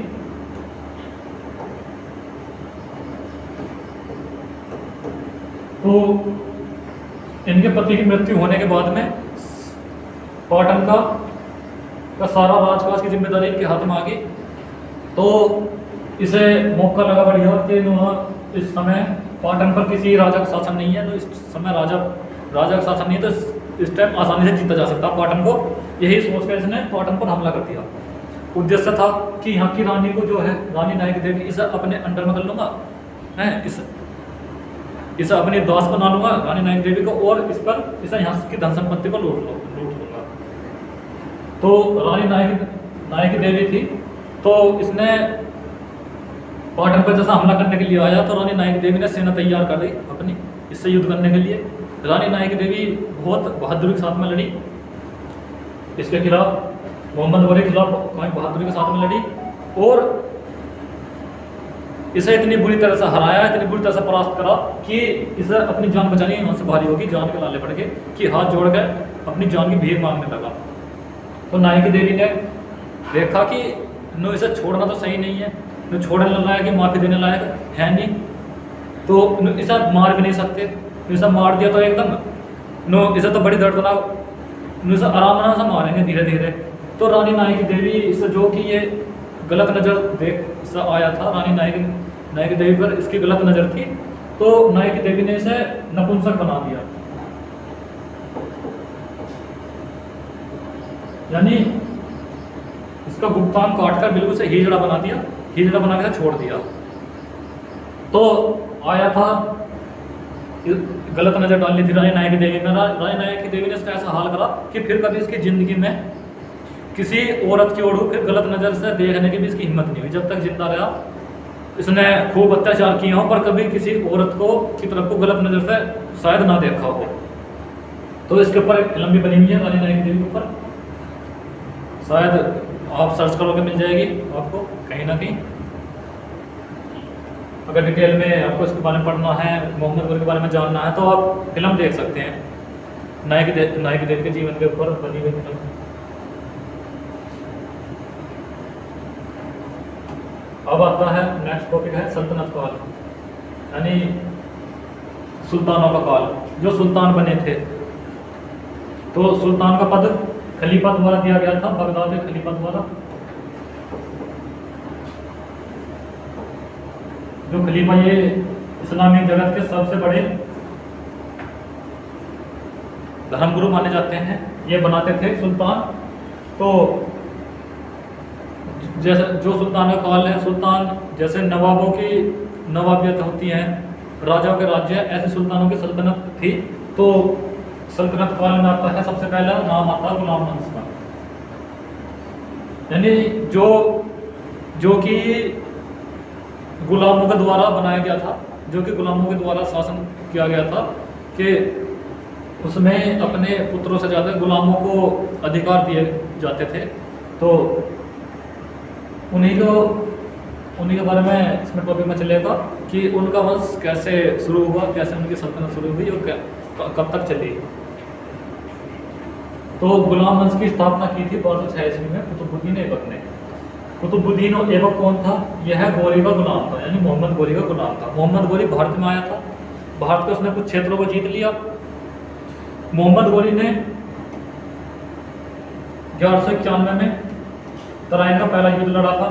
तो इनके पति की मृत्यु होने के बाद में पाटन का सारा राजकाज की जिम्मेदारी इनके हाथ में आ गई। तो इसे मौका लगा बढ़िया कि इस समय पाटन पर किसी राजा का शासन नहीं है, तो इस समय राजा का शासन नहीं है, तो इस टाइम आसानी से जीता जा सकता पाटन को। यही सोचकर इसने पाटन पर हमला कर दिया। उद्देश्य था कि यहाँ की रानी को जो है रानी नायक देवी, इसे अपने अंडर में कर लूँगा, इसे अपनी दास बना लूँगा रानी नायक देवी को, और इसे यहाँ की धन संपत्ति को लूट लूँगा। तो रानी नायक देवी थी, तो इसने पाटन पर जैसा हमला करने के लिए आया, तो रानी नायक देवी ने सेना तैयार कर दी अपनी इससे युद्ध करने के लिए। रानी नायक देवी बहुत बहादुरी के साथ में लड़ी इसके खिलाफ, मोहम्मद गौरी के खिलाफ बहादुरी के साथ में लड़ी, और इसे इतनी बुरी तरह से हराया, इतनी बुरी तरह से परास्त करा कि इसे अपनी जान बचानी यहाँ से भारी होगी, जान के लाले पड़ गए कि हाथ जोड़ कर अपनी जान की भीख मांगने लगा। तो नायक देवी ने देखा कि नो इसे छोड़ना तो सही नहीं है, नो छोड़ने लायक है, माफ़ी देने लायक है नहीं, तो इसे मार भी नहीं सकते। इसे मार दिया तो एकदम नो इसे तो बड़ी दर्दनाक, इसे आराम से मारेंगे धीरे धीरे। तो रानी नायक देवी इसे जो कि ये गलत नज़र देख इसे आया था, रानी नायक देवी पर इसकी गलत नज़र थी, तो नायक देवी ने इसे नपुंसक बना दिया, यानी इसका गुप्तांग काटकर बिल्कुल से हिजड़ा बना दिया, हिजड़ा बना के छोड़ दिया। तो आया था गलत नज़र डालनी थी रानी नायक देवी में। रानी नायक देवी ने इसका ऐसा हाल करा कि फिर कभी इसकी ज़िंदगी में किसी औरत की ओर फिर गलत नज़र से देखने की भी इसकी हिम्मत नहीं हुई। जब तक जिंदा रहा इसने खूब अत्याचार किए हों, पर कभी किसी औरत की तरफ को गलत नज़र से शायद ना देखा हो। तो इसके ऊपर एक फिल्म भी बनी हुई है रानी नायक देवी के ऊपर, शायद आप सर्च करोगे मिल जाएगी आपको कहीं ना कहीं। अगर डिटेल में आपको इसके बारे में पढ़ना है, मोहम्मद गौरी के बारे में जानना है, तो आप फिल्म देख सकते हैं, नायक देवी के जीवन के ऊपर बनी हुई फिल्म। अब आता है नेक्स्ट टॉपिक है सल्तनत काल, यानी सुल्तानों का काल, जो सुल्तान बने थे। तो सुल्तान का पद खलीफा द्वारा दिया गया था, बगदाद के खलीफा द्वारा। जो खलीफा ये इस्लामिक जगत के सबसे बड़े धर्मगुरु माने जाते हैं, ये बनाते थे सुल्तान। तो जैसे जो सुल्तान का काल है, सुल्तान जैसे नवाबों की नवाबियत होती है, राजाओं के राज्य, ऐसे सुल्तानों की सल्तनत थी। तो सल्तनत काल में आता है सबसे पहला नाम आता है गुलाम वंश का, यानी जो कि गुलामों के द्वारा बनाया गया था, जो कि गुलामों के द्वारा शासन किया गया था, कि उसमें अपने पुत्रों से ज़्यादा गुलामों को अधिकार दिए जाते थे। तो उन्हीं के बारे में इसमें टॉपिक में चलेगा कि उनका वंश कैसे शुरू हुआ, कैसे उनकी सल्तनत शुरू हुई और कब तक चली। तो गुलाम वंश की स्थापना की थी 1206 ईस्वी में कुतुबुद्दीन ऐबक ने। कुतुबुद्दीन ऐबक कौन था? यह गौरी का गुलाम था, यानी मोहम्मद गौरी का गुलाम था। मोहम्मद गौरी भारत में आया था, भारत के उसने कुछ क्षेत्रों को जीत लिया। मोहम्मद गौरी ने 1191 में तराइन का पहला युद्ध लड़ा था।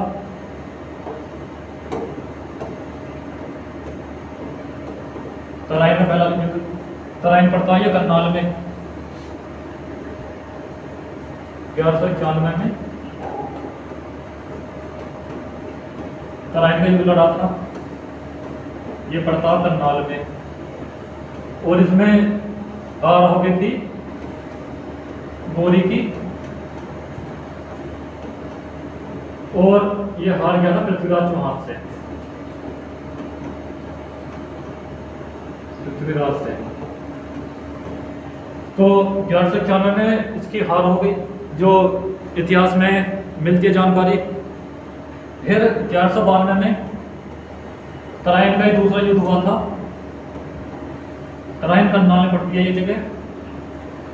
तराइन का पहला युद्ध, तराइन पड़ता है करनाल में, 1191 में। तराइन का युद्ध लड़ा था, ये पड़ता करनाल में, और इसमें हार हो गई थी गोरी की, और ये हार गया था पृथ्वीराज चौहान से, पृथ्वीराज से। तो 1191 में इसकी हार हो गई, जो इतिहास में मिलती है जानकारी। फिर 1192 में तराइन का ही दूसरा युद्ध हुआ था, तराइन करनाल में पड़ती है ये जगह,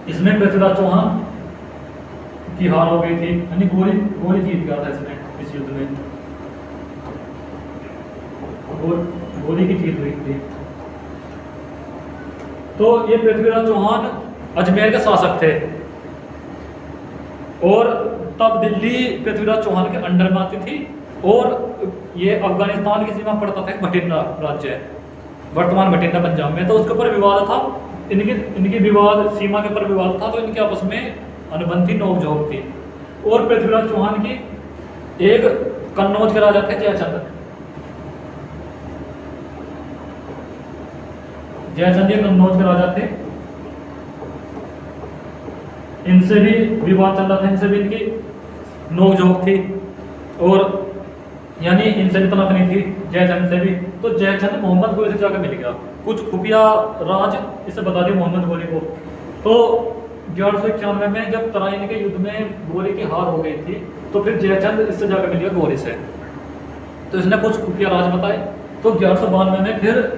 इसमें पृथ्वीराज चौहान की हार हो गई थी, यानी गोरी जीत गया था इसमें, इस युद्ध में गोरी की जीत हुई थी। तो ये पृथ्वीराज चौहान अजमेर के शासक थे, और तब दिल्ली पृथ्वीराज चौहान के अंडर में आती थी, और ये अफगानिस्तान की सीमा पड़ता था, भटिंडा राज्य है, वर्तमान भटिंडा पंजाब में। तो उसके ऊपर विवाद था, इनकी विवाद सीमा के ऊपर विवाद था, तो इनके आपस में अनुबंधी नोकझोंक थी। और पृथ्वीराज चौहान की एक कन्नौज के राजा थे जयचंद, ये कन्नौज के राजा थे, इनसे भी विवाद चल रहा था, इनसे भी इनकी नोकझोंक थी, और यानी इनसे भी तनक थी जयचंद से भी। तो जयचंद मोहम्मद गोरी से जाकर मिल गया, कुछ खुफिया राज इसे बता दिया मोहम्मद गोरी को। तो 1191 में जब तराइन के युद्ध में गोरी की हार हो गई थी, तो फिर जयचंद इससे जाकर मिल गया गोरी से, तो इसने कुछ खुफिया राज बताए। तो 1192 में फिर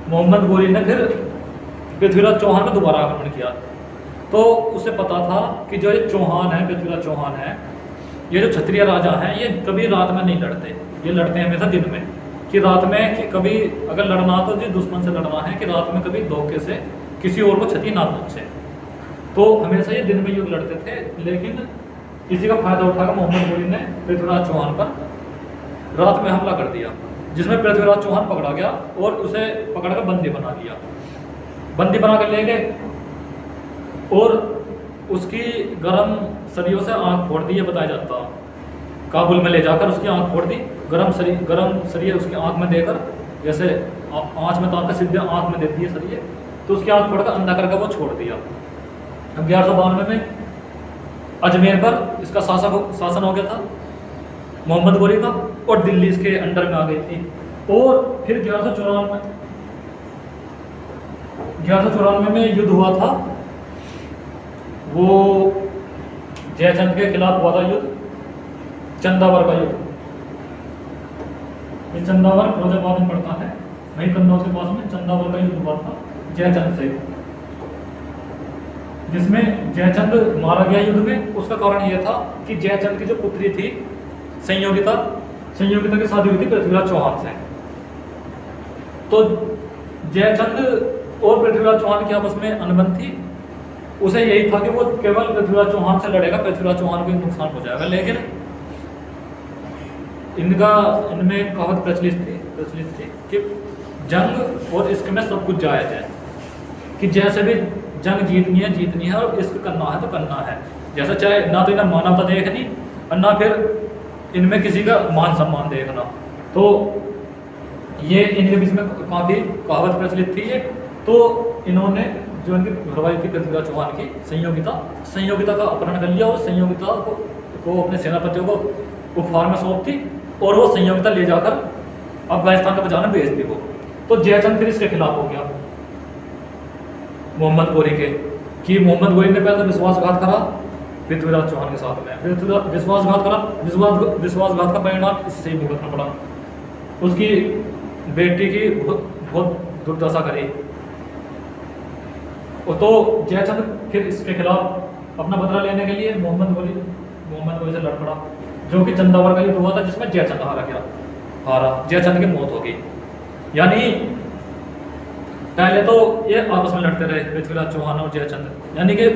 मोहम्मद गोरी ने फिर पृथ्वीराज चौहान पर दोबारा आक्रमण किया। तो उसे पता था कि जो ये चौहान है, पृथ्वीराज चौहान है, ये जो क्षत्रिय राजा हैं, ये कभी रात में नहीं लड़ते, ये लड़ते हैं हमेशा दिन में। कि रात में कि कभी अगर लड़ना तो जिस दुश्मन से लड़ना है, कि रात में कभी धोखे से किसी और को क्षति ना पहुंचे। तो हमेशा ये दिन में युद्ध लड़ते थे, लेकिन इसी का फायदा उठाकर मोहम्मद गोरी ने पृथ्वीराज चौहान पर रात में हमला कर दिया, जिसमें पृथ्वीराज चौहान पकड़ा गया और उसे पकड़कर बंदी बना लिया, बंदी बना कर ले गए, और उसकी गर्म सरियों से आंख फोड़ दी, ये बताया जाता। काबुल में ले जाकर उसकी आंख फोड़ दी, गर्म सरिये उसकी आंख में देकर, जैसे आंच में ताक सीधे आंख में देती है सरिये, तो उसकी आंख फोड़कर अंधा करके वो छोड़ दिया। 1192 में अजमेर पर इसका शासन हो गया था मोहम्मद गोरी का, और दिल्ली इसके अंडर में आ गई थी। और फिर 1194 में युद्ध हुआ था, वो जयचंद के खिलाफ हुआ था युद्ध, चंदावर का युद्ध। ये चंदावर फिरोजाबाद में पड़ता है, वहीं कन्नौज के पास में चंदावर का युद्ध हुआ था जयचंद से, जिसमें जयचंद मारा गया युद्ध में। उसका कारण यह था कि जयचंद की जो पुत्री थी संयोगिता की शादी हुई थी पृथ्वीराज चौहान से। तो जयचंद और पृथ्वीराज चौहान की आपस में अनबन थी, उसे यही था कि वो केवल पृथ्वीराज चौहान से लड़ेगा, पृथ्वीराज चौहान को नुकसान हो जाएगा। लेकिन इनमें एक कहावत प्रचलित थी कि जंग और इश्क में सब कुछ जायज है, कि जैसे भी जंग जीतनी है और इश्क करना है तो करना है। जैसा चाहे ना तो इन्हें मानवता देखनी और ना फिर इनमें किसी का मान सम्मान देखना। तो ये इनके बीच में काफ़ी कहावत प्रचलित थी ये। तो इन्होंने जो इनकी घरवाली थी पृथ्वीराज चौहान की संयोगिता का अपहरण कर लिया, और संयोगिता को अपने सेनापतियों को उपहार में सौंप थी, और वो संयोगिता ले जाकर अफगानिस्तान का बचाने भेज दी वो। तो जयचंद फिर इसके खिलाफ हो गया मोहम्मद गोरी के, कि मोहम्मद गोरी ने पहले विश्वासघात करा पृथ्वीराज चौहान के साथ में, विश्वासघात का परिणाम इससे ही भुगतना पड़ा। उसकी बेटी की बहुत दुर्दशा करी, तो जयचंद फिर इसके खिलाफ अपना बदला लेने के लिए मोहम्मद गोरी से लड़ पड़ा, जो कि चंदावर का युद्ध हुआ था, जिसमें जयचंद हारा, जयचंद की मौत हो गई। यानी पहले तो ये आपस में लड़ते रहे पृथ्वीराज चौहान और जयचंद, यानी कि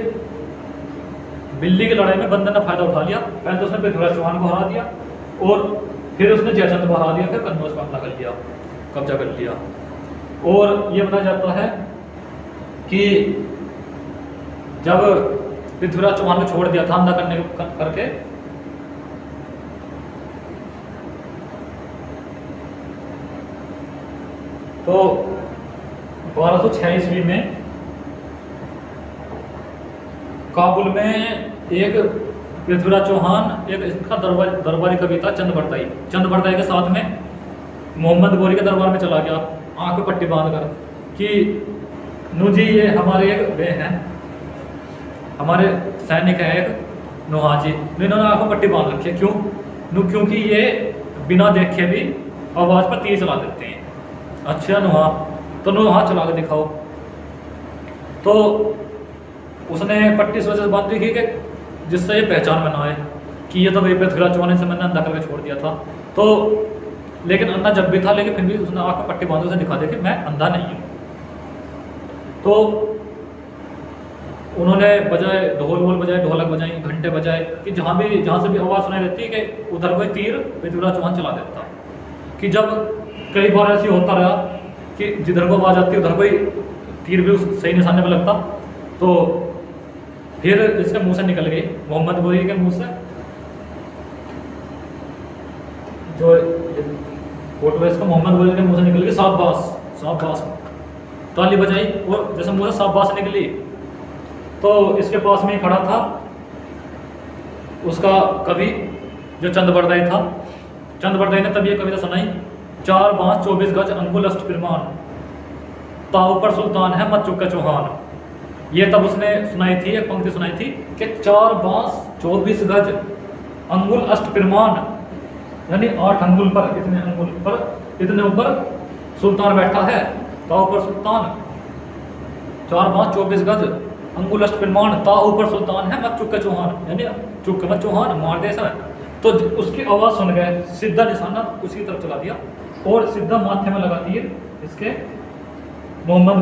दिल्ली की लड़ाई में बंदर ने फायदा उठा लिया। पहले तो उसने पृथ्वीराज चौहान को हरा दिया, और फिर उसने जयचंद को हरा दिया, फिर कन्नौज पर हमला कर लिया, कब्जा कर लिया। और ये बताया जाता है कि जब पृथ्वीराज चौहान को छोड़ दिया था हमला करके, तो 1206 ईस्वी में काबुल में एक पृथ्वीराज चौहान, एक इसका दरबारी कवि था चंद बरदाई के साथ में मोहम्मद गोरी के दरबार में चला गया आंख पे पट्टी बांध कर कि नू जी ये हमारे एक वे हैं, हमारे सैनिक हैं एक नुहा जी। इन्होंने आंख में पट्टी बांध रखी है, क्यों? क्योंकि ये बिना देखे भी आवाज़ पर तीर चला देते हैं। अच्छा नुहा, तो नुहा चला के दिखाओ। तो उसने पट्टी इस वजह से बांध दी कि जिससे ये पहचान में ना आए कि ये तो वही पृथ्वीराज चौहान से मैंने अंधा करके छोड़ दिया था। तो लेकिन अंधा जब भी था, लेकिन फिर भी उसने आंख में पट्टी बांध उसे दिखा दिया कि मैं अंधा नहीं हूँ। तो उन्होंने बजाए ढोल बजाए, ढोलक बजाई, घंटे बजाए कि जहाँ से भी आवाज़ सुनाई देती है कि उधर कोई तीर पृथ्वीराज चौहान चला देता। कि जब कई बार ऐसे होता रहा कि जिधर को आवाज़ आती है उधर कोई तीर भी उस सही निशाने पर लगता, तो फिर इसके मुंह से निकल गई, मोहम्मद गोरी के मुंह से जो फोटो है इसका, मोहम्मद गोरी के मुंह से निकल गई शाबाश, ताली बजाई और जैसे मुंह से शाबाश निकली तो इसके पास में ही खड़ा था उसका कवि जो चंद बरदाई था। चंद बरदाई ने तब ये कविता सुनाई, 4 बांस 24 गज अंगुल अष्टप्रमाण, ताऊ पर सुल्तान है मत चुका चौहान। ये तब उसने सुनाई थी, एक पंक्ति सुनाई थी कि 4 बांस 24 गज अंगुल अष्टप्रमाण, यानी 8 अंगुल पर, इतने ऊपर सुल्तान बैठा है, ताऊ पर सुल्तान। 4 बांस 24 गज अंगुल अष्टप्रमाण, ताऊ पर सुल्तान है मत चुका चौहान, यानी चुक मत चौहान, मार दे सर। तो उसकी आवाज़ सुन गए, सीधा निशाना उसी तरफ चला दिया और सीधा माथे में लगा दिए इसके मोहम्मद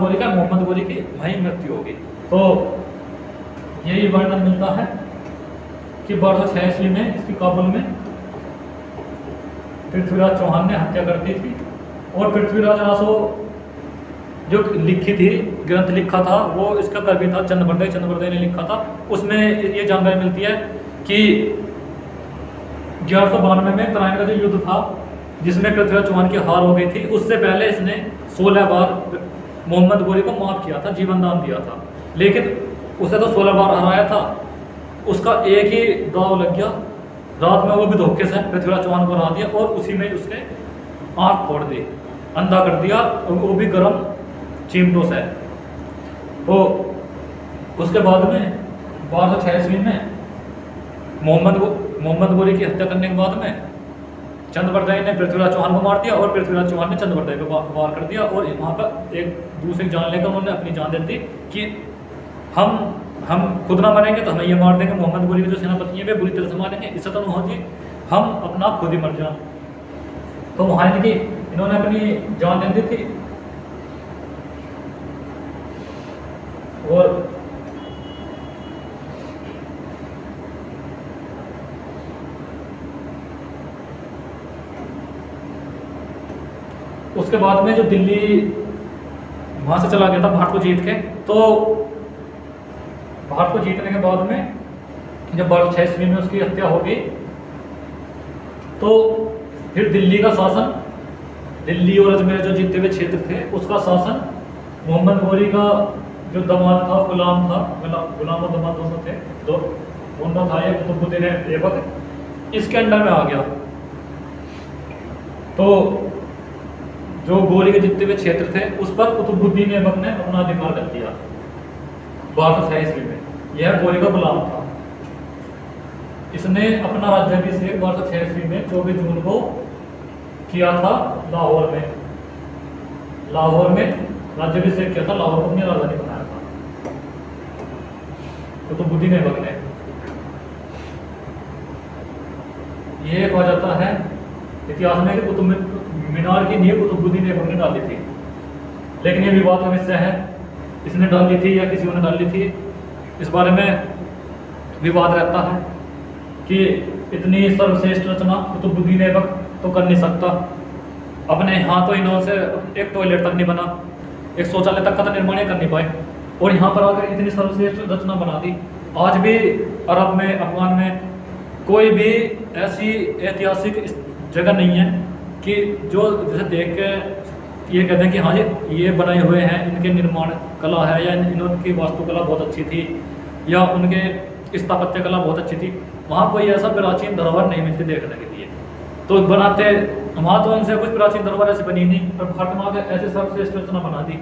गोरी की वहीं मृत्यु होगी। तो यही वर्णन मिलता है कि 1206 ईस्वी में इसकी काबुल में पृथ्वीराज चौहान ने हत्या कर दी थी। और पृथ्वीराज रासो जो लिखी थी, ग्रंथ लिखा था, वो इसका कवि था चंद बरदाई ने लिखा था। उसमें ये जानकारी मिलती है कि 1192 में तराइन का जो युद्ध था जिसमें पृथ्वीराज चौहान की हार हो गई थी, उससे पहले इसने 16 बार मोहम्मद गोरी को माफ किया था, जीवन दान दिया था। लेकिन उसे तो 16 बार हराया था, उसका एक ही दाव लग गया रात में, वो भी धोखे से पृथ्वीराज चौहान को हरा दिया और उसी में उसके आँख फोड़ दी, अंधा कर दिया, और वो भी गर्म चिमटों से। तो उसके बाद में 1206 ईस्वी में मोहम्मद गोरी की हत्या करने के बाद में चंद बरदाई ने पृथ्वीराज चौहान को मार दिया और पृथ्वीराज चौहान ने चंद बरदाई को वार कर दिया। और वहाँ पर एक दूसरे जान लेकर उन्होंने अपनी जान दे दी कि हम खुद ना मरेंगे तो हमें ये मार देंगे, मोहम्मद गोरी के जो सेनापति हैं वे बुरी तरह से मारेंगे, इससे तो हो जी हम अपना खुद ही मर जाए। तो वहाँ इन्होंने अपनी जान दे दी थी। और उसके बाद में जो दिल्ली वहां से चला गया था भारत को जीत के, तो भारत को जीतने के बाद में जब 1206 ईस्वी में उसकी हत्या हो गई, तो फिर दिल्ली का शासन, दिल्ली और अजमेर जो जीते हुए क्षेत्र थे उसका शासन मोहम्मद गोरी का जो दमाद था, गुलाम और दमाद दोनों थे, दोनों था, ये कुतुबुद्दीन ऐबक, इसके अंडर में आ गया। तो जो गोरी के जितने हुए क्षेत्र थे उस पर कुतुबुद्दीन ऐबक ने अपना अधिकार कर दिया 1206 ईस्वी में। यह गोरी का गुलाम था। इसने अपना राज्याभिषेक 1206 ईस्वी में 24 जून को किया था लाहौर में राज्याभिषेक किया था, लाहौर को अपनी राजधानी बनाया था कुतुबुद्दीन ऐबक ने। ये कहा जाता है इतिहास में कि कुतुब मीनार की नींव कुतुबुद्दीन ऐबक ने डाली थी, लेकिन ये विवाद का विषय है, इसने डाली थी या किसी ने डाली थी, इस बारे में विवाद रहता है कि इतनी सर्वश्रेष्ठ रचना कुतुबुद्दीन ऐबक तो कर नहीं सकता। अपने हाथों हिनों से एक टॉयलेट तक नहीं बना, एक शौचालय तक का तो निर्माण कर नहीं पाए, और यहाँ पर आकर इतनी सर्वश्रेष्ठ रचना बना दी। आज भी अरब में, अफगान में कोई भी ऐसी ऐतिहासिक जगह नहीं है कि जो जैसे देख के ये कहते हैं कि हाँ ये बनाए हुए हैं, इनके निर्माण कला है या इनकी वास्तुकला बहुत अच्छी थी या उनके स्थापत्य कला बहुत अच्छी थी। वहाँ कोई ऐसा प्राचीन धरोहर नहीं मिलती देखने के लिए, तो बनाते वहाँ तो उनसे कुछ प्राचीन धरोहर ऐसी बनी नहीं, पर खत्म के ऐसे सर्वश्रेष्ठ रचना बना दी।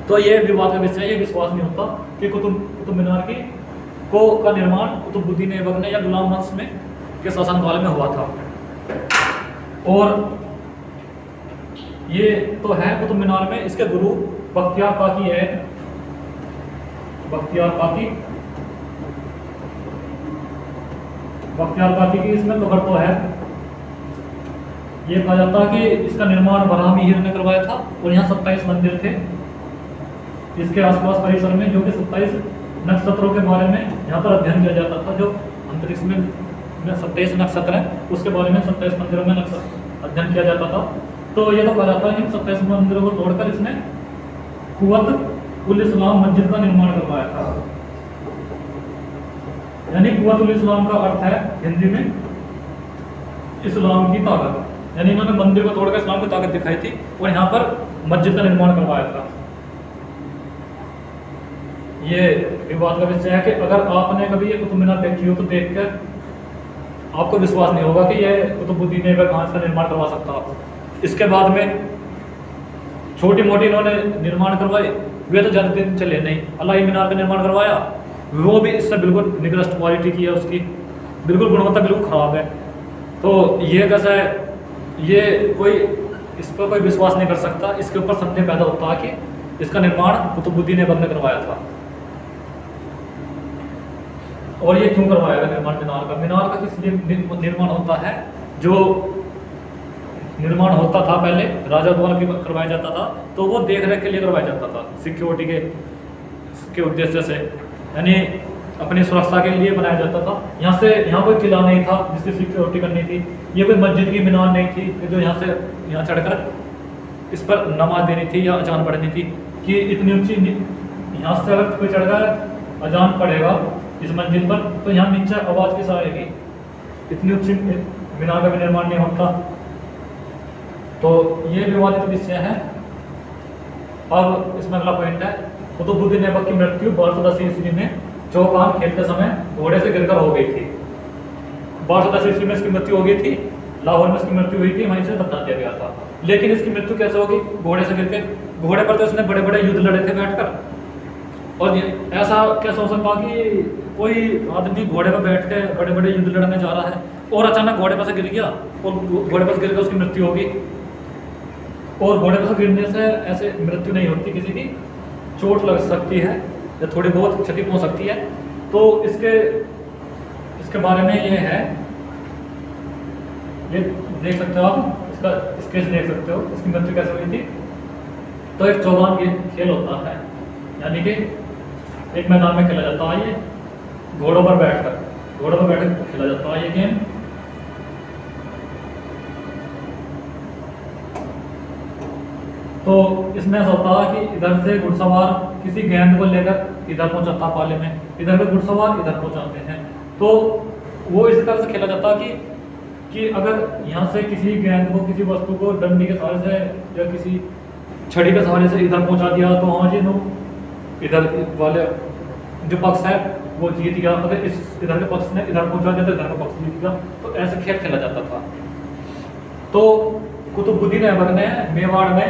तो ये विवाद का विषय, ये विश्वास नहीं होता कि कुतुब मीनार का निर्माण कुतुबुद्दीन ऐबक ने या गुलाम वंश में के शासनकाल में हुआ था। और ये तो है कुतुब मीनार में, इसके गुरु बख्तियार काकी है, बख्तियार काकी की इसमें खबर तो है। ये कहा जाता है कि इसका निर्माण बरहमी हीर ने करवाया था और यहाँ 27 मंदिर थे इसके आसपास परिसर में, जो कि 27 नक्षत्रों के बारे में यहाँ पर अध्ययन किया जाता था। जो अंतरिक्ष में 27 नक्षत्र है उसके बारे में 27 मंदिरों में अध्ययन किया जाता था। तो ये तो कहा जाता है कि 27 मंदिरों को तोड़कर इसने कुव्वत उल इस्लाम मस्जिद का निर्माण करवाया था। यानी कुव्वत उल इस्लाम का अर्थ है हिंदी में इस्लाम की ताकत, यानी इन्होंने मंदिर को तोड़कर इस्लाम की ताकत दिखाई थी और यहाँ पर मस्जिद का निर्माण करवाया था। ये विवाद का विषय है कि अगर आपने कभी ये कुतुब मीनार देखी हो तो देखकर आपको विश्वास नहीं होगा कि ये कुतुबुद्दीन ऐबक कहाँ का निर्माण करवा सकता। इसके बाद में छोटी मोटी इन्होंने निर्माण करवाए, वे तो ज़्यादा दिन चले नहीं। अलाई मीनार का निर्माण करवाया, वो भी इससे बिल्कुल निकृष्ट क्वालिटी की है, उसकी बिल्कुल गुणवत्ता बिल्कुल ख़राब है। तो ये कैसा है, ये कोई इस पर कोई विश्वास नहीं कर सकता। इसके ऊपर संदेह पैदा होता है कि इसका निर्माण कुतुबुद्दीन ऐबक ने करवाया था। और ये क्यों करवाया गया निर्माण मीनार का? मीनार का किस लिए निर्माण होता है? जो निर्माण होता था पहले राजा द्वारा करवाया जाता था, तो वो देख रेख के लिए करवाया जाता था, सिक्योरिटी के उद्देश्य से, यानी अपनी सुरक्षा के लिए बनाया जाता था। यहाँ कोई किला नहीं था जिसकी सिक्योरिटी करनी थी, ये कोई मस्जिद की मीनार नहीं थी कि जो यहाँ चढ़कर इस पर नमाज देनी थी या अजान पढ़नी थी कि इतनी ऊंची यहाँ से अगर कोई चढ़ गया अजान पढ़ेगा इस मंजिल पर तो यहाँ नीचे आवाज़ किस आएगी, इतनी ऊंची मीनार का भी निर्माण नहीं होता। तो ये विवादित विषय है। अब इसमें अगला पॉइंट है, कुतुबुद्दीन ऐबक की मृत्यु 1210 ईस्वी में चौकान खेलते समय घोड़े से गिरकर हो गई थी। 1210 ईस्वी में इसकी मृत्यु हो गई थी, लाहौर में इसकी मृत्यु हुई थी, वहीं से दफना दिया गया था। लेकिन इसकी मृत्यु कैसे होगी? घोड़े से गिर के। घोड़े पर तो इसने बड़े बड़े युद्ध लड़े थे बैठकर, और ऐसा कैसे हो सकता कि कोई आदमी घोड़े पर बैठ के बड़े बड़े युद्ध लड़ने जा रहा है और अचानक घोड़े पर से गिर गया और घोड़े पर से गिर के उसकी मृत्यु होगी। और घोड़े पर से गिरने से ऐसे मृत्यु नहीं होती, किसी की चोट लग सकती है या थोड़ी बहुत क्षति पहुंच सकती है। तो इसके बारे में ये है, ये देख सकते हो आप, इसका स्केच देख सकते हो, इसकी मृत्यु कैसे हुई थी। तो एक चौगान खेल होता है, यानी कि एक मैदान में खेला जाता है, ये घोड़ों पर बैठकर खेला जाता है ये गेम। तो इसमें ऐसा होता है कि इधर से घुड़सवार किसी गेंद को लेकर इधर पहुंचाता पाले में, इधर के घुड़सवार इधर पहुंचाते हैं। तो वो इसी तरह से खेला जाता है कि अगर यहाँ से किसी गेंद को, किसी वस्तु को डंडी के सहारे से या किसी छड़ी के सहारे से इधर पहुंचा दिया तो हाँ जी नो, इधर वाले जो पक्ष है वो जीत गया। अगर इस इधर के पक्ष ने इधर पहुंचा दिया तो इधर का पक्ष जीत गया। तो ऐसे खेल खेला जाता था। तो कुतुबुद्दीन ऐबक ने मेवाड़ में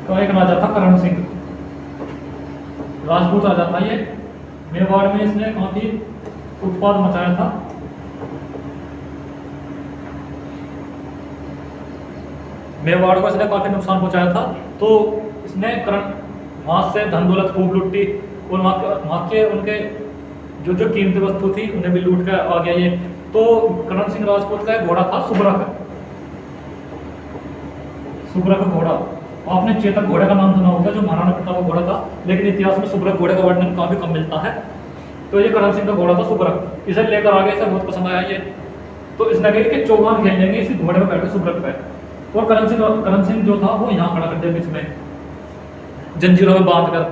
एक राजा था करण सिंह, राजपूत राजा था ये। मेवाड़ में इसने काफी उत्पाद मचाया था। मेवाड़ को इसने काफी नुकसान पहुंचाया था। तो इसने वहां से धन दौलत खूब लुटी और वहां के उनके जो कीमती वस्तु थी उन्हें भी लूट कर आ गया ये। तो करण सिंह राजपूत का एक घोड़ा था सुब्रक घोड़ा। आपने चेतक घोड़े का नाम सुना होगा जो महाराणा प्रताप का घोड़ा था, लेकिन इतिहास में सुब्रक घोड़े का वर्णन काफी कम मिलता है। तो ये करण सिंह का घोड़ा था सुब्रक, इसे लेकर आ गए, इसे बहुत पसंद आया ये। तो इसने कहा कि चौगान खेल लेंगे इसी घोड़े पर बैठे सुब्रक पे। और करण सिंह जो था वो यहाँ खड़ा कर दिया बीच में जंजीरों में बांध कर।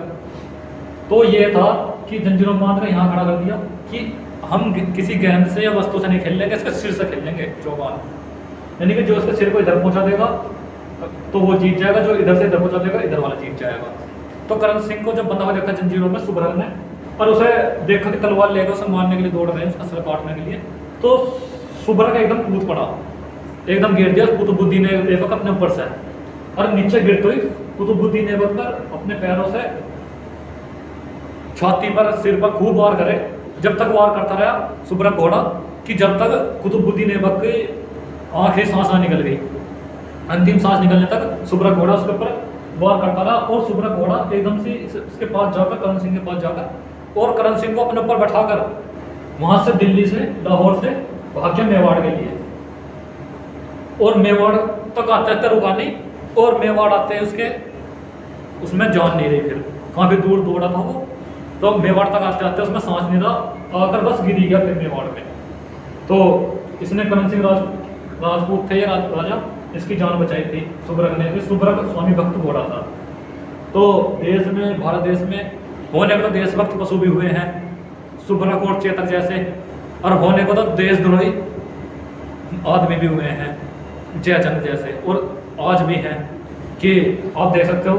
तो ये था कि जंजीरों में बांध कर यहाँ खड़ा कर दिया कि हम किसी गेंद से या वस्तु से नहीं खेल लेंगे, इसके सिर से खेल लेंगे चौगान। यानी कि जो इसके सिर को इधर पहुंचा देगा तो वो जीत जाएगा, जो इधर से इधर को चलेगा इधर वाला जीत जाएगा। तो करण सिंह को जब बंधा हुआ देखा जंजीरों में सुभद्रा ने, और उसे देखा कि तलवार लेकर उसे मारने के लिए दौड़ रहे हैं, उसका सर काटने के लिए, तो सुभद्रा का एकदम कूद पड़ा, एकदम गिर दिया कुतुबुद्दीन ऐबक अपने ऊपर से, और नीचे गिरते ही कुतुबुद्दीन ऐबक पर अपने पैरों से छाती पर सिर पर खूब वार करे, जब तक वार करता रहा सुभद्रा घोड़ा कि जब तक कुतुबुद्दीन ऐबक की आखिरी सांस ना निकल गई, अंतिम सांस निकलने तक सुभद्रा घोड़ा उसके ऊपर वार करता रहा। और सुभद्रा घोड़ा एकदम से इसके पास जाकर, करण सिंह के पास जाकर, और करण सिंह को अपने ऊपर बैठाकर वहां से दिल्ली से, लाहौर से भाग गया मेवाड़ के लिए। और मेवाड़ तक आते आते रुका नहीं, और मेवाड़ आते उसके उसमें जान नहीं रही, फिर काफी दूर दौड़ा था वो, तो मेवाड़ तक आते आते उसमें सांस नहीं रहा, आकर बस गिर गया फिर मेवाड़ में। तो इसने करण सिंह राजपूत थे, राजा, इसकी जान बचाई थी सुभद्रा ने। सुभद्रा स्वामी भक्त घोड़ा था। तो देश में, भारत देश में होने को देशभक्त पशु भी हुए हैं, सुभद्रा कोट चेतक जैसे, और होने को तो देशद्रोही आदमी भी हुए हैं, जयचंद जैसे, और आज भी हैं। कि आप देख सकते हो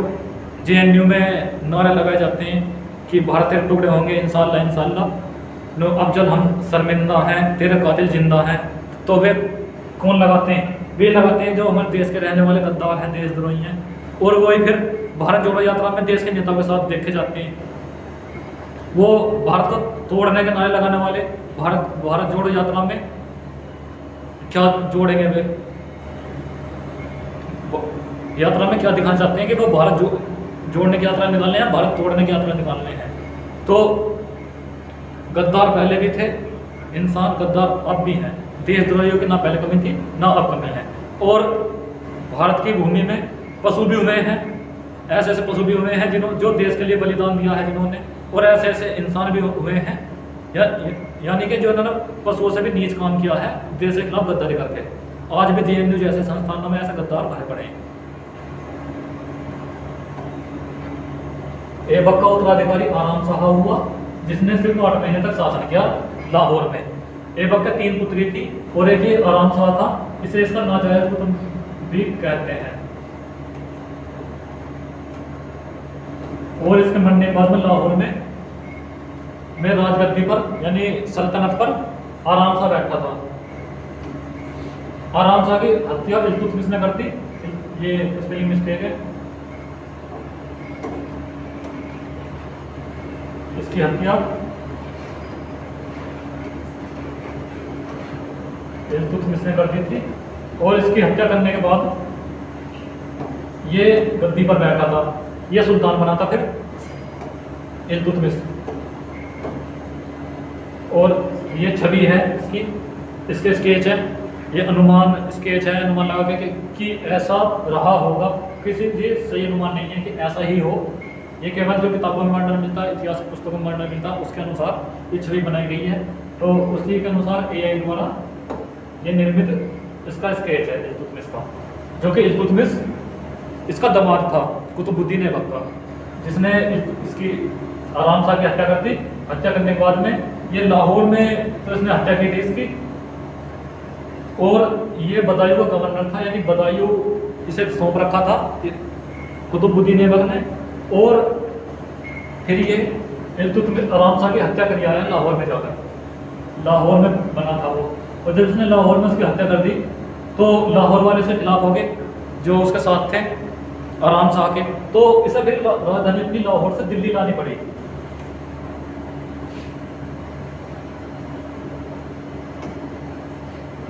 JNU में नारे लगाए जाते हैं कि भारत तेरे टुकड़े होंगे इंशाअल्लाह इंशाअल्लाह, अब जब हम शर्मिंदा हैं तेरे कातिल जिंदा हैं। तो वे कौन लगाते हैं? वे लगाते हैं जो हमारे देश के रहने वाले गद्दार हैं, देशद्रोही हैं, और वही फिर भारत जोड़ो यात्रा में देश के नेताओं के साथ देखे जाते हैं। वो भारत को तोड़ने के नारे लगाने वाले भारत जोड़ो यात्रा में क्या जोड़ेंगे? वे यात्रा में क्या दिखाना चाहते हैं कि वो भारत जोड़ने की यात्रा निकालने हैं, भारत तोड़ने की यात्रा निकालने हैं। तो गद्दार पहले भी थे, इंसान गद्दार अब भी हैं, देशद्रोहियों की ना पहले कमी थी ना अब कमी है। और भारत की भूमि में पशु भी हुए हैं, ऐसे ऐसे पशु भी हुए हैं जो देश के लिए बलिदान दिया है जिन्होंने, और ऐसे ऐसे इंसान भी हुए हैं यानी कि जो इन्होंने पशुओं से भी नीच काम किया है देश के खिलाफ गद्दारी करके। आज भी JNU जैसे संस्थानों में ऐसे गद्दार भरे पड़े हैं। ऐबक का उत्तराधिकारी आराम शाह हुआ, जिसने सिर्फ 8 महीने तक शासन किया लाहौर में। ऐबक के 3 पुत्री थी और एक ही आराम शाह था, इसे इसका नाजायज कुतुब भी कहते हैं। और इसके मरने के बाद में लाहौर में राजगद्दी पर यानी सल्तनत पर आराम शाह बैठा था। आराम शाह की हत्या इल्तुतमिश ने कर दी, ये स्पेलिंग मिस्टेक है, इसकी हत्या इल्तुतमिश ने कर दी थी। और इसकी हत्या करने के बाद ये गद्दी पर बैठा था, ये सुल्तान बना था फिर इल्तुतमिश। और ये छवि है इसकी, इसके स्केच है, ये अनुमान स्केच है, अनुमान लगा के कि ऐसा रहा होगा, किसी ये सही अनुमान नहीं है कि ऐसा ही हो, ये केवल जो किताबों में वर्णन मिलता है, इतिहास की पुस्तकों में वर्णन मिलता है उसके अनुसार ये छवि बनाई गई है। तो उसी के अनुसार AI द्वारा ये निर्मित इसका स्केच है इल्तुतमिश का, जो कि इल्तुतमिश इसका दामाद था कुतुबुद्दीन ऐबक का, जिसने इसकी आराम शाह की हत्या कर दी। हत्या करने के बाद में ये लाहौर में तो इसने हत्या की थी इसकी, और ये बदायूं का गवर्नर था, यानी बदायूं इसे सौंप रखा था कुतुबुद्दीन ऐबक ने। और फिर ये इल्तुतमिश आराम शाह की हत्या कर आया लाहौर में जाकर, लाहौर में बना था वो। और जब उसने लाहौर में उसकी हत्या कर दी तो लाहौर वाले से खिलाफ हो गए जो उसके साथ थे आराम शाह के, तो इसे फिर राजधानी अपनी लाहौर से दिल्ली लानी पड़ी।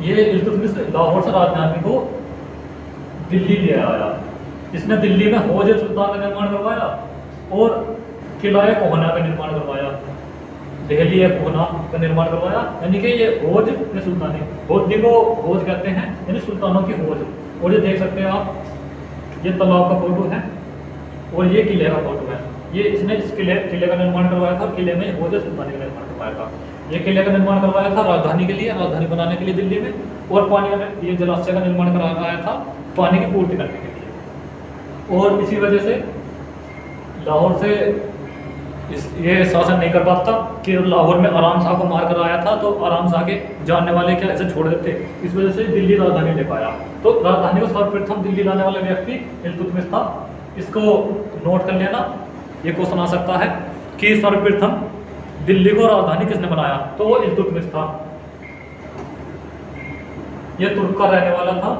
ये इल्तुतमिश लाहौर से राजधानी को दिल्ली ले आया। इसने दिल्ली में हौज सुल्तान का निर्माण करवाया और किला कोहना का निर्माण करवाया, दहली कोहना का निर्माण करवाया, यानी कि ये हौज सुल्तानी, हौज को हौज कहते हैं, यानी सुल्तानों की हौज। और ये देख सकते हैं आप, ये तालाब का फोटो है और ये किले का फोटो है। ये इसने इस किले का निर्माण करवाया था, किले में हौज सुल्तानी का निर्माण करवाया था। ये किले का निर्माण करवाया था राजधानी के लिए, राजधानी बनाने के लिए दिल्ली में, और पानी में ये जलाशय का निर्माण करवाया था पानी की पूर्ति करने के लिए। और इसी वजह से लाहौर से ये शासन नहीं कर पाता कि लाहौर में आराम शाह को मार कर आया था, तो आराम शाह के जानने वाले क्या ऐसे छोड़ देते, इस वजह से दिल्ली राजधानी ले पाया। तो राजधानी को सर्वप्रथम दिल्ली लाने वाला व्यक्ति इल्तुतमिश था। इसको नोट कर लेना, ये क्वेश्चन आ सकता है कि सर्वप्रथम दिल्ली को राजधानी किसने बनाया, तो वो इल्तुतमिश था। ये तुर्क का रहने वाला था,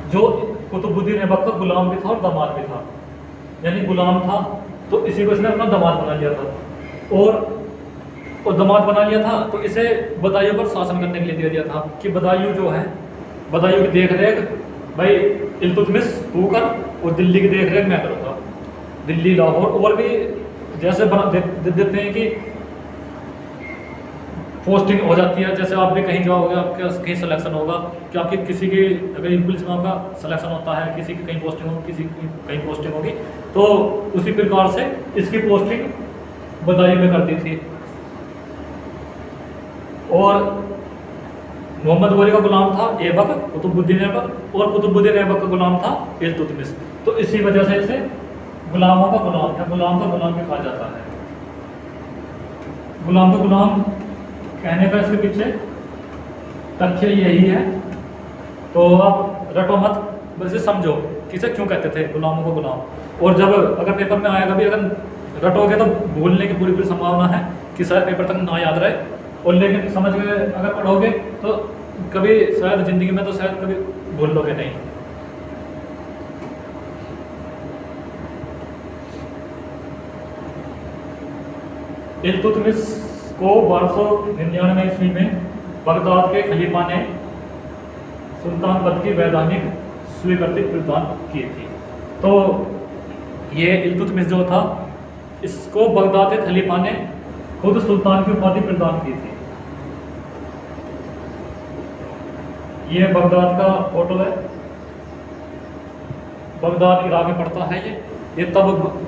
जो कुतुबुद्दीन ऐबक का गुलाम भी था और दामाद भी था। यानी गुलाम था तो इसी को इसने अपना दामाद बना लिया था, और दामाद बना लिया था तो इसे बदायूं पर शासन करने के लिए दे दिया था कि बदायूं जो है, बदायूं की देख रेख भाई इल्तुतमिश तू कर, और दिल्ली की देख रेख मैं करूँगा। दिल्ली, लाहौर, और भी जैसे बना देते हैं कि पोस्टिंग हो जाती है, जैसे आप भी कहीं जाओगे, आपका कहीं सिलेक्शन होगा कि आपकी किसी की अगर पुलिस में आपका सिलेक्शन होता है, किसी की कहीं पोस्टिंग होगी, किसी की कहीं पोस्टिंग होगी, तो उसी प्रकार से इसकी पोस्टिंग बदायूं में करती थी। और मोहम्मद गोरी का गुलाम था ऐबक, कुतुबुद्दीन ऐबक, और कुतुबुद्दीन ऐबक का गुलाम था इल्तुतमिश। तो इसी वजह से इसे गुलामों का गुलाम या गुलाम का गुलाम भी कहा जाता है। गुलाम का गुलाम कहने का इसके पीछे तथ्य यही है, तो आप रटो मत, बस समझो कि इसे क्यों कहते थे गुलामों को गुलाम। और जब अगर पेपर में आएगा भी, अगर रटोगे तो भूलने की पूरी संभावना है कि शायद पेपर तक ना याद रहे, और लेकिन समझ के अगर पढ़ोगे तो कभी शायद जिंदगी में तो शायद कभी भूल लोगे नहीं। इल्तुतमिश को 1299 ईस्वी में बगदाद के खलीफा ने सुल्तान पद की वैधानिक स्वीकृति प्रदान की थी। तो ये इल्तुतमिश जो था, इसको बगदाद के खलीफा ने खुद सुल्तान की उपाधि प्रदान की थी। ये बगदाद का फोटो है, बगदाद इराक में पड़ता है। ये तब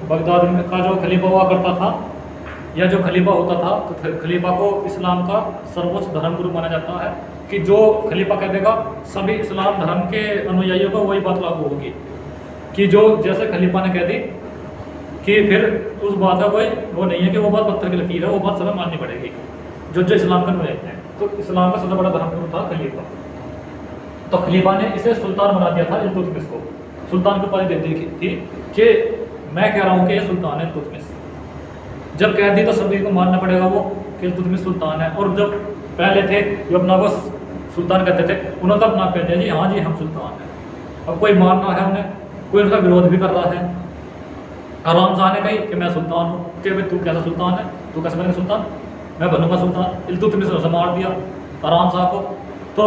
बगदाद में का जो खलीफा हुआ करता था, या जो खलीफा होता था, तो खलीफा को इस्लाम का सर्वोच्च धर्मगुरु माना जाता है कि जो खलीफा कह देगा सभी इस्लाम धर्म के अनुयायियों को वही बात लागू होगी, कि जो जैसे खलीफा ने कह दी कि फिर उस बात का कोई वो नहीं है कि वो बात पत्थर की लकीर है, वो बात सब माननी पड़ेगी जो जो इस्लाम का अनुयायी है। तो इस्लाम का सबसे बड़ा धर्मगुरु था खलीफा। तो खलीफा ने इसे सुल्तान बना दिया था इल्तुतमिश को, सुल्तान की उपाधि दे दी थी कि मैं कह रहा हूँ कि ये सुल्तान है इल्तुतमिश। जब कह दी तो सभी को मानना पड़ेगा वो कि इल्तुतमिश सुल्तान है। और जब पहले थे जो अपना को सुल्तान कहते थे, उन्होंने तो अपना कहते हैं जी हाँ जी हम सुल्तान हैं। अब कोई मानना है उन्हें, कोई उनका विरोध भी कर रहा है। आराम शाह ने कही कि मैं सुल्तान हूँ, कि भाई तू कैसा सुल्तान है, तू कैसे बनेगा सुल्तान, मैं बनूंगा सुल्तान। इल्तुतमिश ने मार दिया आराम शाह को। तो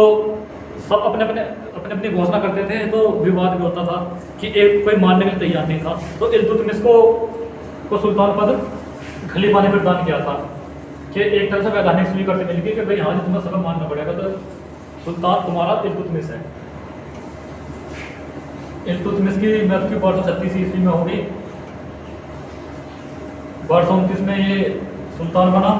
सब अपने अपनी घोषणा करते थे, तो विवाद भी होता था कि एक कोई मानने के लिए तैयार नहीं था। तो इल्तुतमिश को सुल्तान पद खलीफा ने प्रदान किया था कि एक तरह से वैधानिक स्वीकृति मिल गई कि भाई हाँ जी तुम्हें सबक मानना पड़ेगा, तो सुल्तान तुम्हारा इल्तुतमिश है। इल्तुतमिश की मृत्यु 1236 ईस्वी में हो गई। 1229 में ये सुल्तान बना।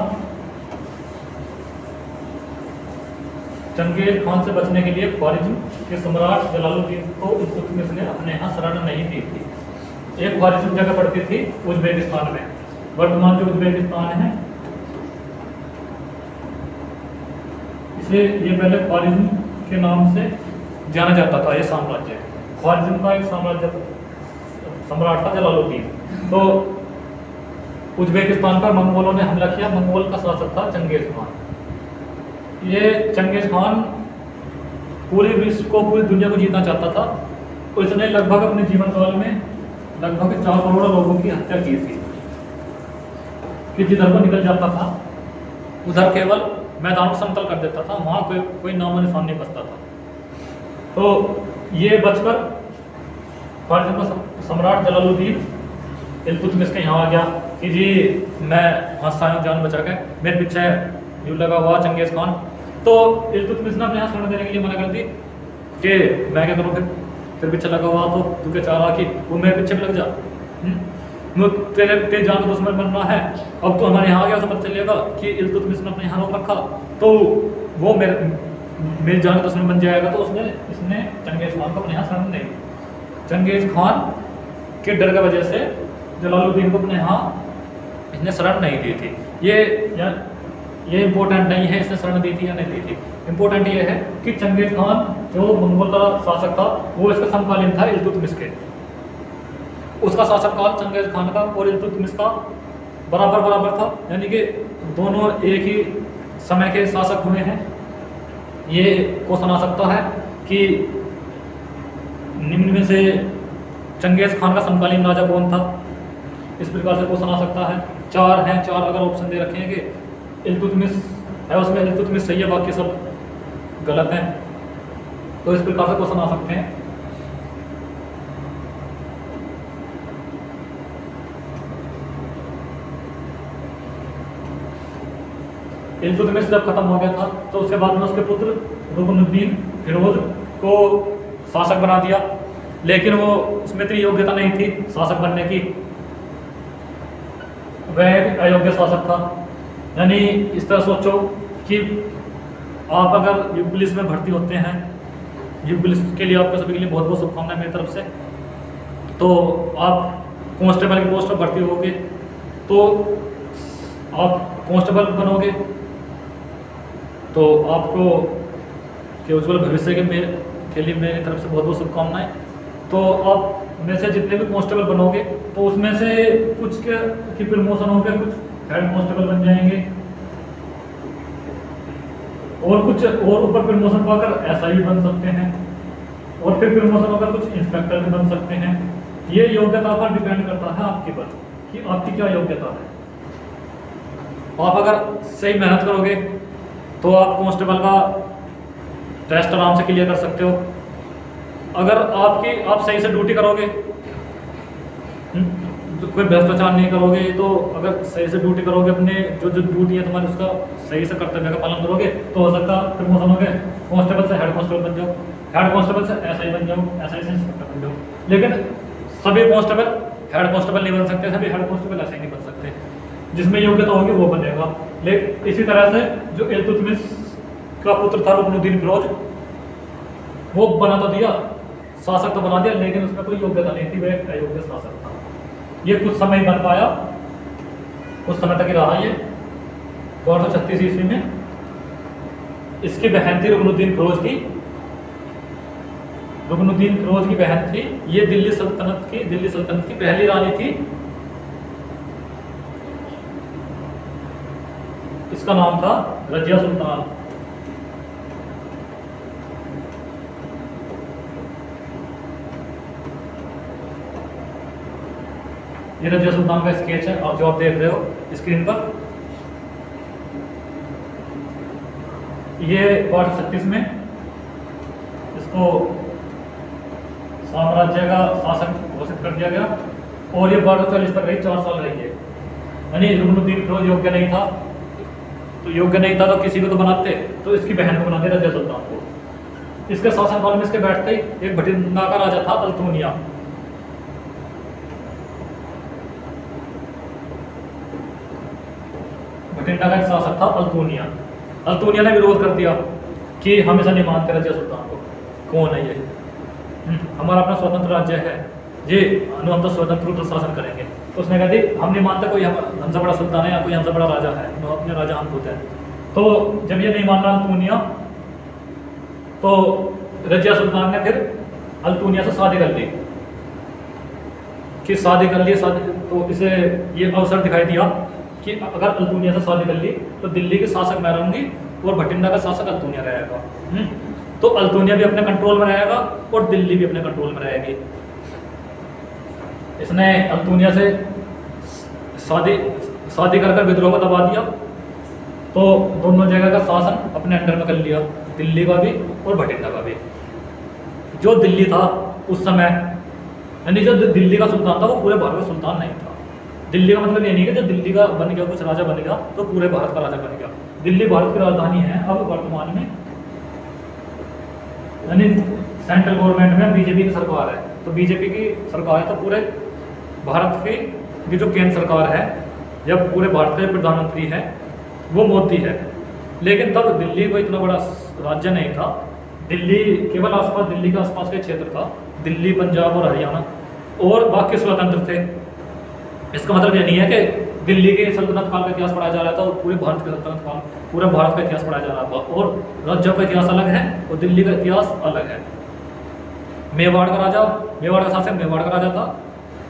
चंगेज खान से बचने के लिए ख्वारिज्म के सम्राट जलालुद्दीन को इल्तुतमिश ने अपने यहाँ शरण नहीं दी थी। एक ख्वारिज्म जगह पड़ती थी उज्बेकिस्तान में, वर्तमान जो उज्बेकिस्तान है, इसे ये पहले ख्वारिज्म के नाम से जाना जाता था। ये साम्राज्य ख्वारिज्म का एक साम्राज्य सम्राट था जलालुद्दीन। तो उज्बेकिस्तान पर मंगोलों ने हमला किया। मंगोल का शासक था चंगेज खान। ये चंगेज खान पूरे विश्व को, पूरी दुनिया को जीतना चाहता था। तो इसने लगभग अपने जीवन काल में लगभग 4 करोड़ लोगों की हत्या की थी कि जिधर को निकल जाता था उधर केवल मैदान को समतल कर देता था, वहाँ कोई नामो निशान नहीं बचता था। तो ये बचकर ख्वारिज्म का सम्राट जलालुद्दीन इल्तुतमिश के यहाँ आ गया कि जी मैं हंसायूं जान बचा के, मेरे पीछे यूँ लगा हुआ चंगेज खान। तो इल्तुतमिश ने अपने यहाँ शरण देने के लिए मना कर दी कि मैं क्या करूँ, फिर पीछे लगा हुआ तो तू क्या चाह रहा कि वो मेरे पीछे भी लग जा, तेरे जान का दुश्मन बनना है। अब तो हमारे यहाँ आ गया तो पता चलेगा कि इल्तुतमिश ने अपने यहाँ रोक रखा, तो वो मेरी जान का दुश्मन बन जाएगा। तो इसने चंगेज खान को अपने यहाँ शरण नहीं। चंगेज खान के डर की वजह से जलालुद्दीन को अपने यहाँ इसने शरण नहीं दी थी। ये इम्पोर्टेंट नहीं है इसने शरण दी थी या नहीं दी थी। इम्पोर्टेंट ये है कि चंगेज खान जो मंगोल का शासक था वो इसका समकालीन था इल्तुतमिश के। उसका शासनकाल चंगेज खान का और इल्तुतमिश का बराबर था, यानी कि दोनों एक ही समय के शासक हुए हैं। ये क्वेश्चन आ सकता है कि निम्न में से चंगेज खान का समकालीन राजा कौन था, इस प्रकार से क्वेश्चन आ सकता है। चार अगर ऑप्शन दे रखे हैं कि इल्तुतमिश है, उसमें इल्तुतमिश सही है, बाकी सब गलत हैं, तो इस प्रकार से क्वेश्चन आ सकते हैं। इल्तुतमिश जब खत्म हो गया था तो उसके बाद में उसके पुत्र रुकनुद्दीन फिरोज को शासक बना दिया, लेकिन वो उसमें इतनी योग्यता नहीं थी शासक बनने की, वह एक अयोग्य शासक था। यानी इस तरह सोचो कि आप अगर यूपी पुलिस में भर्ती होते हैं, यूपी पुलिस के लिए आपके सभी के लिए बहुत बहुत शुभकामनाएं मेरी तरफ से। तो आप कांस्टेबल की पोस्ट पर भर्ती होगे तो आप कांस्टेबल बनोगे, तो आपको के उज्ज्वल भविष्य के लिए मेरी तरफ से बहुत बहुत शुभकामनाएं। तो आप में से जितने भी कांस्टेबल बनोगे तो उसमें से कुछ की प्रमोशन हो गया, कुछ हेड कांस्टेबल बन जाएंगे और कुछ और ऊपर प्रमोशन पाकर एसआई बन सकते हैं और फिर प्रमोशन होकर कुछ इंस्पेक्टर भी बन सकते हैं। ये योग्यता पर डिपेंड करता है आपके पर कि आपकी क्या योग्यता है। आप अगर सही मेहनत करोगे तो आप कांस्टेबल का टेस्ट आराम से क्लियर कर सकते हो। अगर आप सही से ड्यूटी करोगे, तो कोई भ्रष्टाचार नहीं करोगे, तो अगर सही से ड्यूटी करोगे, अपने जो ड्यूटी है तुम्हारी उसका सही से कर्तव्य का पालन करोगे तो हो सकता है प्रमोशन हो गए, कांस्टेबल से हेड कांस्टेबल बन जाओ, हेड कांस्टेबल से एसआई बन जाओ, एसआई से इंस्पेक्टर बन जाओ। लेकिन सभी कांस्टेबल हेड कांस्टेबल नहीं बन सकते, सभी हेड कांस्टेबल एसआई नहीं बन सकते। जिसमें योग्यता होगी वो बनेगा। लेकिन इसी तरह से जो इल्तुतमिश का पुत्र था रुकनुद्दीन फिरोज, वो बना तो दिया, शासक तो बना दिया, लेकिन उसमें कोई योग्यता नहीं थी, वह अयोग्य शासक था। ये कुछ समय बन पाया, कुछ समय तक ही रहा ये 1236 ईस्वी में। इसकी बहन थी रुकनुद्दीन फिरोज की, रुकनुद्दीन फिरोज की बहन थी। ये दिल्ली सल्तनत की पहली रानी थी। इसका नाम था रजिया सुल्तान। ये रजिया सुल्तान का स्केच है और जो आप देख रहे हो स्क्रीन पर। ये 1236 में इसको साम्राज्य का शासक घोषित कर दिया गया और ये 1240 तक रही, 4 साल रही है। यानी रुकनुद्दीन फिरोज योग्य नहीं था, तो किसी को तो बनाते, तो इसकी बहन को बनाते रजिया सुल्तान को। इसके शासनकाल में इसके बैठते ही एक भटिंडा का राजा था अल्तूनिया। भटिंडा का एक शासक था अल्तूनिया ने विरोध कर दिया कि हम ऐसा नहीं मानते रजिया सुल्तान को। कौन है ये? हमारा अपना स्वतंत्र राज्य है, ये हम स्वतंत्र रूप से शासन करेंगे। तो उसने कहा दी हम नहीं मानते कोई हमसे बड़ा सुल्तान है या कोई हमसे बड़ा राजा है, अपने राजा हम खुद हैं। तो जब ये नहीं मान रहा अल्तूनिया, तो रजिया सुल्तान ने फिर अल्तूनिया से शादी कर ली तो इसे ये अवसर दिखाई दिया कि अगर अल्तूनिया से शादी कर ली तो दिल्ली के शासक मैं रहूंगी और भटिंडा का शासक अल्तूनिया रहेगा। तो अल्तूनिया भी अपने कंट्रोल में रहेगा और दिल्ली भी अपने कंट्रोल में रहेगी। इसने अल्तूनिया से शादी कर विद्रोह को दबा दिया, तो दोनों जगह का शासन अपने अंडर में कर लिया, दिल्ली का भी और भटिंडा का भी। जो दिल्ली था उस समय, यानी जो दिल्ली का सुल्तान था वो पूरे भारत का सुल्तान नहीं था। दिल्ली का मतलब ये नहीं कि जो दिल्ली का बन गया, कुछ राजा बन गया तो पूरे भारत का राजा बन गया। दिल्ली भारत की राजधानी है अब वर्तमान में, यानी सेंट्रल गवर्नमेंट में बीजेपी की सरकार है। तो बीजेपी की सरकार है तो पूरे भारत की जो केंद्र सरकार है या पूरे भारत का जो प्रधानमंत्री है वो मोदी है। लेकिन तब दिल्ली कोई इतना बड़ा राज्य नहीं था, दिल्ली केवल आसपास, दिल्ली के आसपास का क्षेत्र था, दिल्ली, पंजाब और हरियाणा, और बाकी स्वतंत्र थे। इसका मतलब ये नहीं है कि दिल्ली के सल्तनत काल का इतिहास पढ़ाया जा रहा था और पूरे भारत के सल्तनत काल, पूरे भारत का इतिहास पढ़ाया जा रहा था। और राज्यों का इतिहास अलग है और दिल्ली का इतिहास अलग है। मेवाड़ का राजा, मेवाड़ का शासक मेवाड़ का राजा था,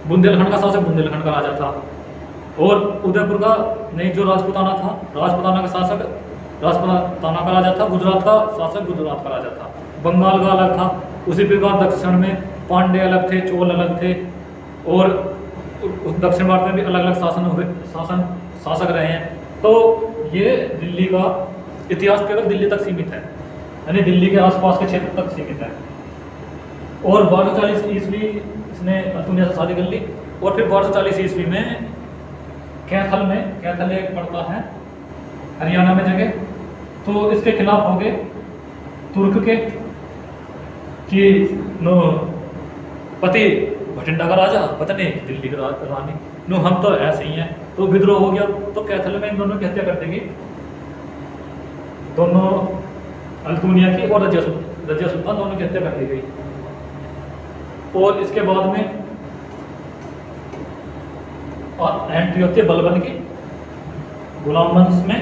बुंदेलखंड का शासक बुंदेलखंड का राजा था, और उदयपुर का नहीं जो राजपूताना था, राजपूताना का शासक राजपूताना का राजा था, गुजरात का शासक गुजरात का राजा था, बंगाल का अलग था। उसी प्रकार दक्षिण में पांडे अलग थे, चोल अलग थे, और दक्षिण भारत में भी अलग अलग शासक रहे हैं। तो ये दिल्ली का इतिहास केवल दिल्ली तक सीमित है, यानी दिल्ली के आसपास के क्षेत्र तक सीमित है। और 1240 ईस्वी इसने अल्तुनिया से शादी कर ली, और फिर 1240 ईस्वी में कैथल एक पड़ता है हरियाणा में जगह, तो इसके खिलाफ हो गए तुर्क के कि नो पति भटिंडा का राजा, पत्नी दिल्ली की रानी, नो हम तो ऐसे ही हैं। तो विद्रोह हो गया, तो कैथल में इन दोनों की हत्या कर देगी, दोनों अल्तुनिया की और रजिया सुल्तान दोनों की हत्या कर दी गई। और इसके बाद में एंट्री होती है बलबन की, गुलाम वंश में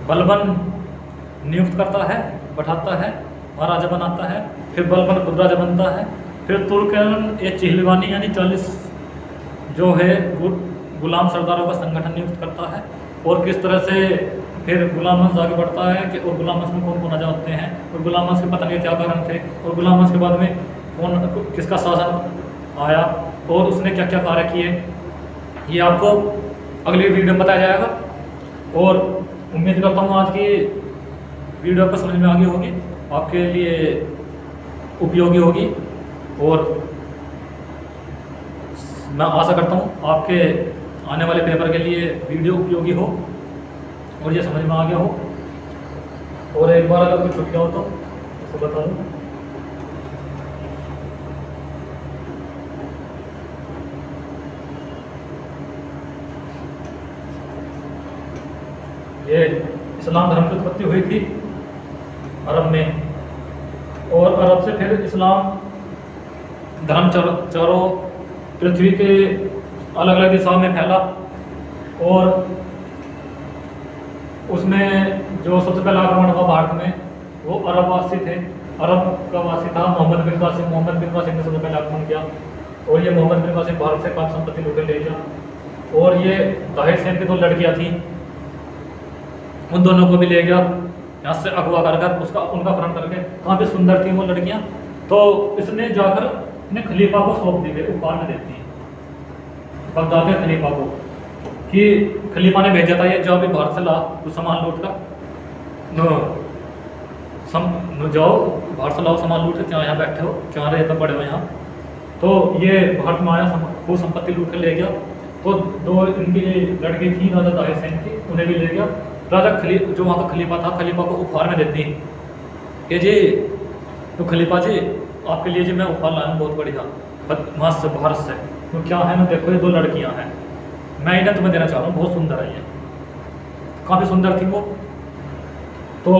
बलबन नियुक्त करता है, बैठाता है, महाराजा बनाता है, फिर बलबन खुद राजा बनता है। फिर तुर्कन ये चिहलवानी यानी 40 जो है गुलाम सरदारों का संगठन नियुक्त करता है। और किस तरह से फिर गुलाम वंश आगे बढ़ता है कि और गुलाम वंश में कौन कौन राजा होते हैं, और गुलाम वंश के पता नहीं क्या कारण थे, और गुलाम वंश के बाद में कौन किसका शासन आया और उसने क्या क्या कार्य किए, ये आपको अगली वीडियो में बताया जाएगा। और उम्मीद करता हूँ आज की वीडियो आपको समझ में आ गई होगी, आपके लिए उपयोगी होगी, और मैं आशा करता हूँ आपके आने वाले पेपर के लिए वीडियो उपयोगी हो और ये समझ में आ गया हो। और एक बार अगर कुछ छूट गया हो तो उसको बता दूँ। ये इस्लाम धर्म की उत्पत्ति हुई थी अरब में, और अरब से फिर इस्लाम धर्म चारों पृथ्वी के अलग अलग दिशाओं में फैला। और उसमें जो सबसे पहला आक्रमण हुआ भारत में वो अरबवासी थे, अरब का वासी था मोहम्मद बिन कासिम। मोहम्मद बिन कासिम ने सबसे पहले आक्रमण किया, और ये मोहम्मद बिन कासिम भारत से काफी संपत्ति लूट ले गया। और ये ताहिर सेन की 2 लड़कियाँ थीं, उन दोनों को भी ले गया यहाँ से अगवा कर उसका उनका अपहरण करके। काफ़ी सुंदर थी वो लड़कियाँ, तो इसने जाकर ने खलीफा को सौंप दी, उपहार में देती है बगदाद के खलीफा को, कि खलीफा ने भेजा था ये जाओ भी भारत से ला कुछ सामान लूट कर जाओ भारत से लाओ सामान लूट कर, क्या यहाँ बैठे हो, क्या रहे पड़े हो यहाँ। तो ये भारत में आया, वो संपत्ति लूट कर ले गया। तो 2 इनकी लड़की थी राजा ताहिर सेन की, उन्हें भी ले गया। राजा जो वहाँ का खलीफा था, खलीफा को उपहार में देती कि जी तो खलीफा जी आपके लिए जी मैं उपहार लाया हूँ बहुत बढ़िया वहाँ से भारत से। तो क्या है ना, देखो ये 2 लड़कियाँ हैं, मैं इन्हें तुम्हें देना चाह रहा हूँ, बहुत सुंदर है ये, काफ़ी सुंदर थी वो। तो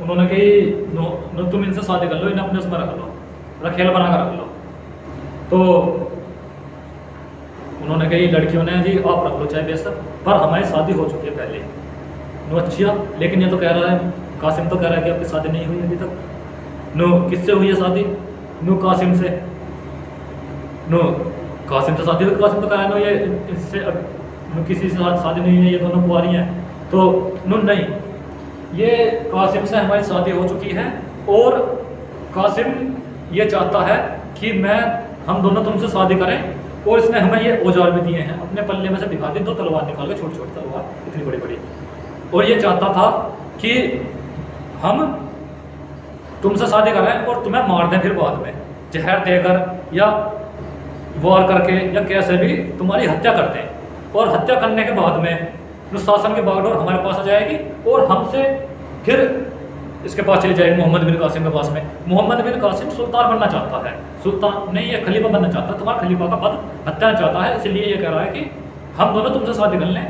उन्होंने कही तुम इनसे शादी कर लो, इन्हें अपने उसमें रख लो, रखेल बना कर रख लो। तो उन्होंने कही लड़कियों ने जी आप रख लो चाहे बेशक, पर हमारी शादी हो चुकी है पहले। नो अच्छा, लेकिन ये तो कह रहा है, कासिम तो कह रहा है कि आपकी शादी नहीं हुई अभी तक। नो किससे हुई है शादी? नो कासिम से। नो कासिम से शादी हुई, कासिम तो कह रहा है नो ये इससे नो किसी से शादी नहीं हुई है, ये दोनों कुंवारी हैं। तो नो नहीं, ये कासिम से हमारी शादी हो चुकी है, और कासिम ये चाहता है कि हम दोनों तुमसे शादी करें, और इसने हमें ये औजार भी दिए हैं, अपने पल्ले में से दिखा दी 2 तलवार निकाल के, छोटी छोटी तलवार इतनी बड़ी बड़ी, और ये चाहता था कि हम तुमसे शादी करें और तुम्हें मार दें फिर बाद में, जहर देकर या वार करके या कैसे भी तुम्हारी हत्या कर दें। और हत्या करने के बाद में शासन की बागडोर हमारे पास आ जाएगी, और हमसे फिर इसके पास चली जाएगी मोहम्मद बिन कासिम के पास में। मोहम्मद बिन कासिम सुल्तान बनना चाहता है, सुल्तान नहीं, ये खलीफा बनना चाहता है, तुम्हारा खलीफा का पद हत्या चाहता है, इसलिए ये कह रहा है कि हम दोनों तुमसे शादी कर लें,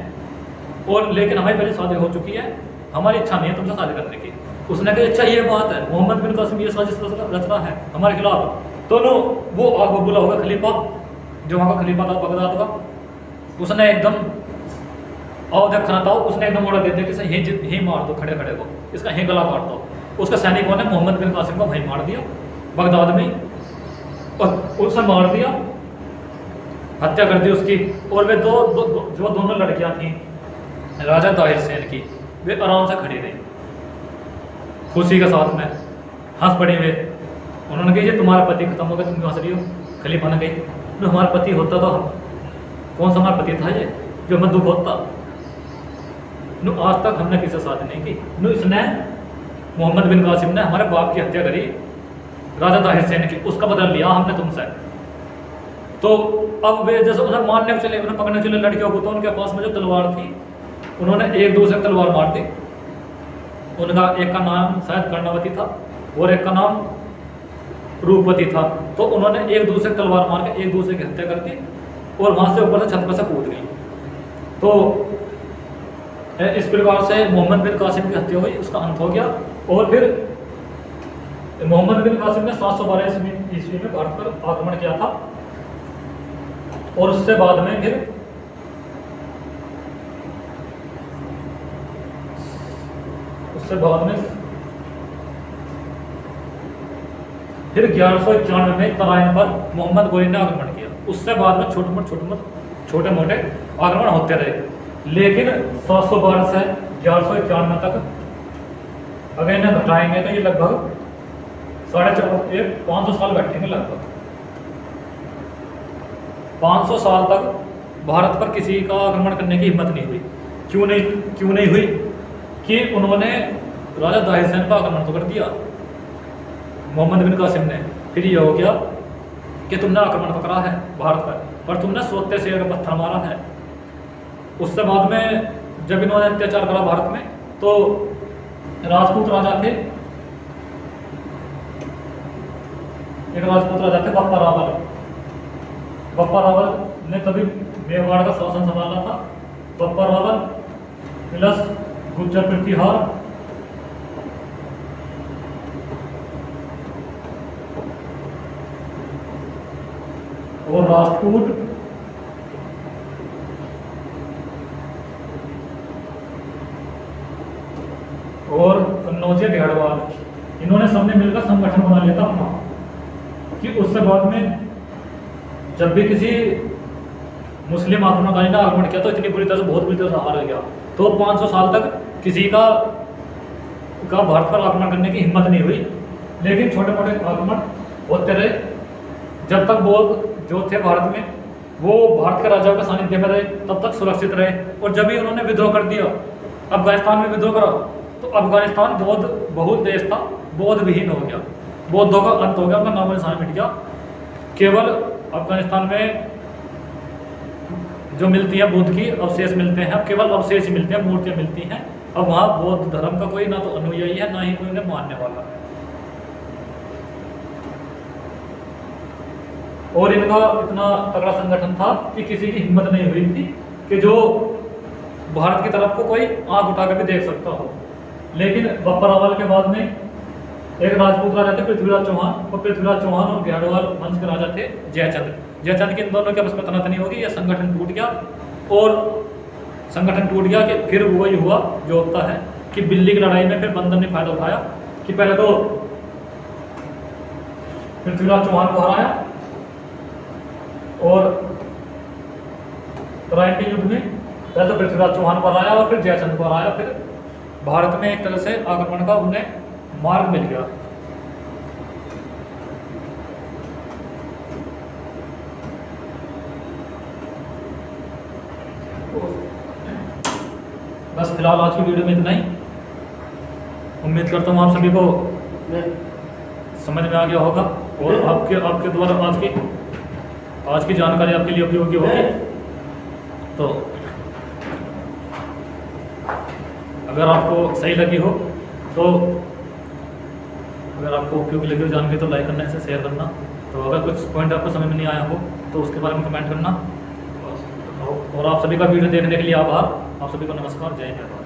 और लेकिन हमारी पहले शादी हो चुकी है, हमारी इच्छा नहीं है तुमसे शादी करने की। उसने कहा अच्छा ये बात है, मोहम्मद बिन कासिम ये साजिश रच रहा है हमारे खिलाफ। तो वो आग बबूला होगा खलीफा, जो वहाँ का खलीफा था बगदाद का, उसने एकदम और देखना था उसने एकदम ऑर्डर दे दिया कि सर यही मार दो खड़े खड़े को, इसका यही गला काट दो। उसका सैनिकों ने मोहम्मद बिन कासिम को वहीं मार दिया बगदाद में, और उसे मार दिया, हत्या कर दी उसकी। और वे जो दोनों लड़कियां थी राजा ताहिर सेन की, वे आराम से खड़ी रही खुशी के साथ में, हंस पड़ी वे। उन्होंने कहा ये तुम्हारा पति खत्म हो गया, तुम क्यों हंस रही हो, खलीफा ने कही जो हमारा पति होता तो कौन सा हमारा पति था ये जो हमें दुख होता। नु आज तक हमने किसी से शादी नहीं की, नु इसने मोहम्मद बिन कासिम ने हमारे बाप की हत्या करी राजा ताहिर सेन की, उसका बदला लिया हमने तुमसे। तो अब वे जैसे उन्हें मारने चले, उन्हें पकड़ने चले लड़कियों को, तो उनके पास में जो तलवार थी उन्होंने एक दूसरे की तलवार मार दी। उनका एक का नाम शायद कर्णावती था और एक का नाम रूपवती था। तो उन्होंने एक दूसरे की तलवार मार के एक दूसरे की हत्या कर दी और वहाँ से ऊपर से छत पर से कूद गई। तो इस प्रकार से मोहम्मद बिन कासिम की हत्या हुई, उसका अंत हो गया। और फिर मोहम्मद बिन कासिम ने 712 ईस्वी में भारत पर आक्रमण किया था, और उससे बाद में फिर फिर 1191 में तराइन पर मोहम्मद गोरी ने आक्रमण किया। उससे बाद में छोटे मोटे आक्रमण होते रहे, लेकिन 712 से 1191 तक अगर इन्हें घटाएंगे तो ये लगभग 500 साल बैठेंगे। लगभग 500 साल तक भारत पर किसी का आक्रमण करने की हिम्मत नहीं हुई। क्यों नहीं हुई कि उन्होंने राजा ताहिर सेन पर आक्रमण तो कर दिया मोहम्मद बिन कासिम ने। फिर ये हो गया कि तुमने आक्रमण तो करा है भारत पर तुमने सोते शेर का पत्थर मारा है। उससे बाद में जब इन्होंने अत्याचार करा भारत में, तो राजपूत राजा थे, एक राजपूत राजा थे बप्पा रावल। बप्पा रावल ने कभी मेवाड़ का शासन संभाला था। बप्पा रावल प्लस गुज्जर प्रतिहार और राजपूत और कन्नौजिया घेड़वाल, इन्होंने सबने मिलकर संगठन बना लिया था अपना, कि उससे बाद में जब भी किसी मुस्लिम आक्रमणकारी ने आक्रमण किया तो इतनी बुरी तरह से, बहुत बुरी तरह से हार गया। तो 500 साल तक किसी का भारत पर आक्रमण करने की हिम्मत नहीं हुई, लेकिन छोटे मोटे आक्रमण होते रहे जब तक वो जो थे भारत में वो भारत के राजाओं के सानिध्य में रहे, तब तक सुरक्षित रहे। और जब भी उन्होंने विद्रोह कर दिया, अफगानिस्तान में विद्रोह करा, तो अफगानिस्तान बहुत देश था, बौद्ध विहीन हो गया, बौद्धों का अंत हो गया, उनका नामो निशान मिट गया। केवल अफगानिस्तान में जो मिलती है बुद्ध की अवशेष मिलते हैं, अब केवल अवशेष ही मिलते हैं, मूर्तियाँ मिलती हैं। अब वहाँ बौद्ध धर्म का कोई ना तो अनुयायी है, ना ही कोई उन्हें मानने वाला है। और इनका इतना तगड़ा संगठन था कि किसी की हिम्मत नहीं हुई थी कि जो भारत की तरफ को कोई आंख उठाकर भी देख सकता हो। लेकिन बप्पा रावल के बाद में एक राजपूत राजा थे पृथ्वीराज चौहान, और पृथ्वीराज चौहान और घेड़वाल वंश के राजा थे जयचंद। जयचंद के इन दोनों के आपस में तनातनी होगी, यह संगठन टूट गया। और संगठन टूट गया कि फिर वही हुआ जो होता है कि बिल्ली की लड़ाई में फिर बंदर ने फायदा उठाया कि पहले तो पृथ्वीराज चौहान को हराया और तराइन के युद्ध में पहले तो पृथ्वीराज चौहान को हराया और फिर जयचंद को हराया। फिर भारत में एक तरह से आक्रमण का उन्हें मार्ग मिल गया। बस फिलहाल आज की वीडियो में इतना ही। उम्मीद करता हूँ आप सभी को समझ में आ गया होगा और आपके द्वारा आज की जानकारी आपके लिए उपयोगी होगी। तो अगर आपको सही लगी हो तो अगर आपको उपयोगी लगी हो जानकारी तो लाइक करना, इसे शेयर करना। तो अगर कुछ पॉइंट आपको समझ में नहीं आया हो तो उसके बारे में कमेंट करना। और आप सभी का वीडियो देखने के लिए आभार। आप सभी को नमस्कार, जय हिंद।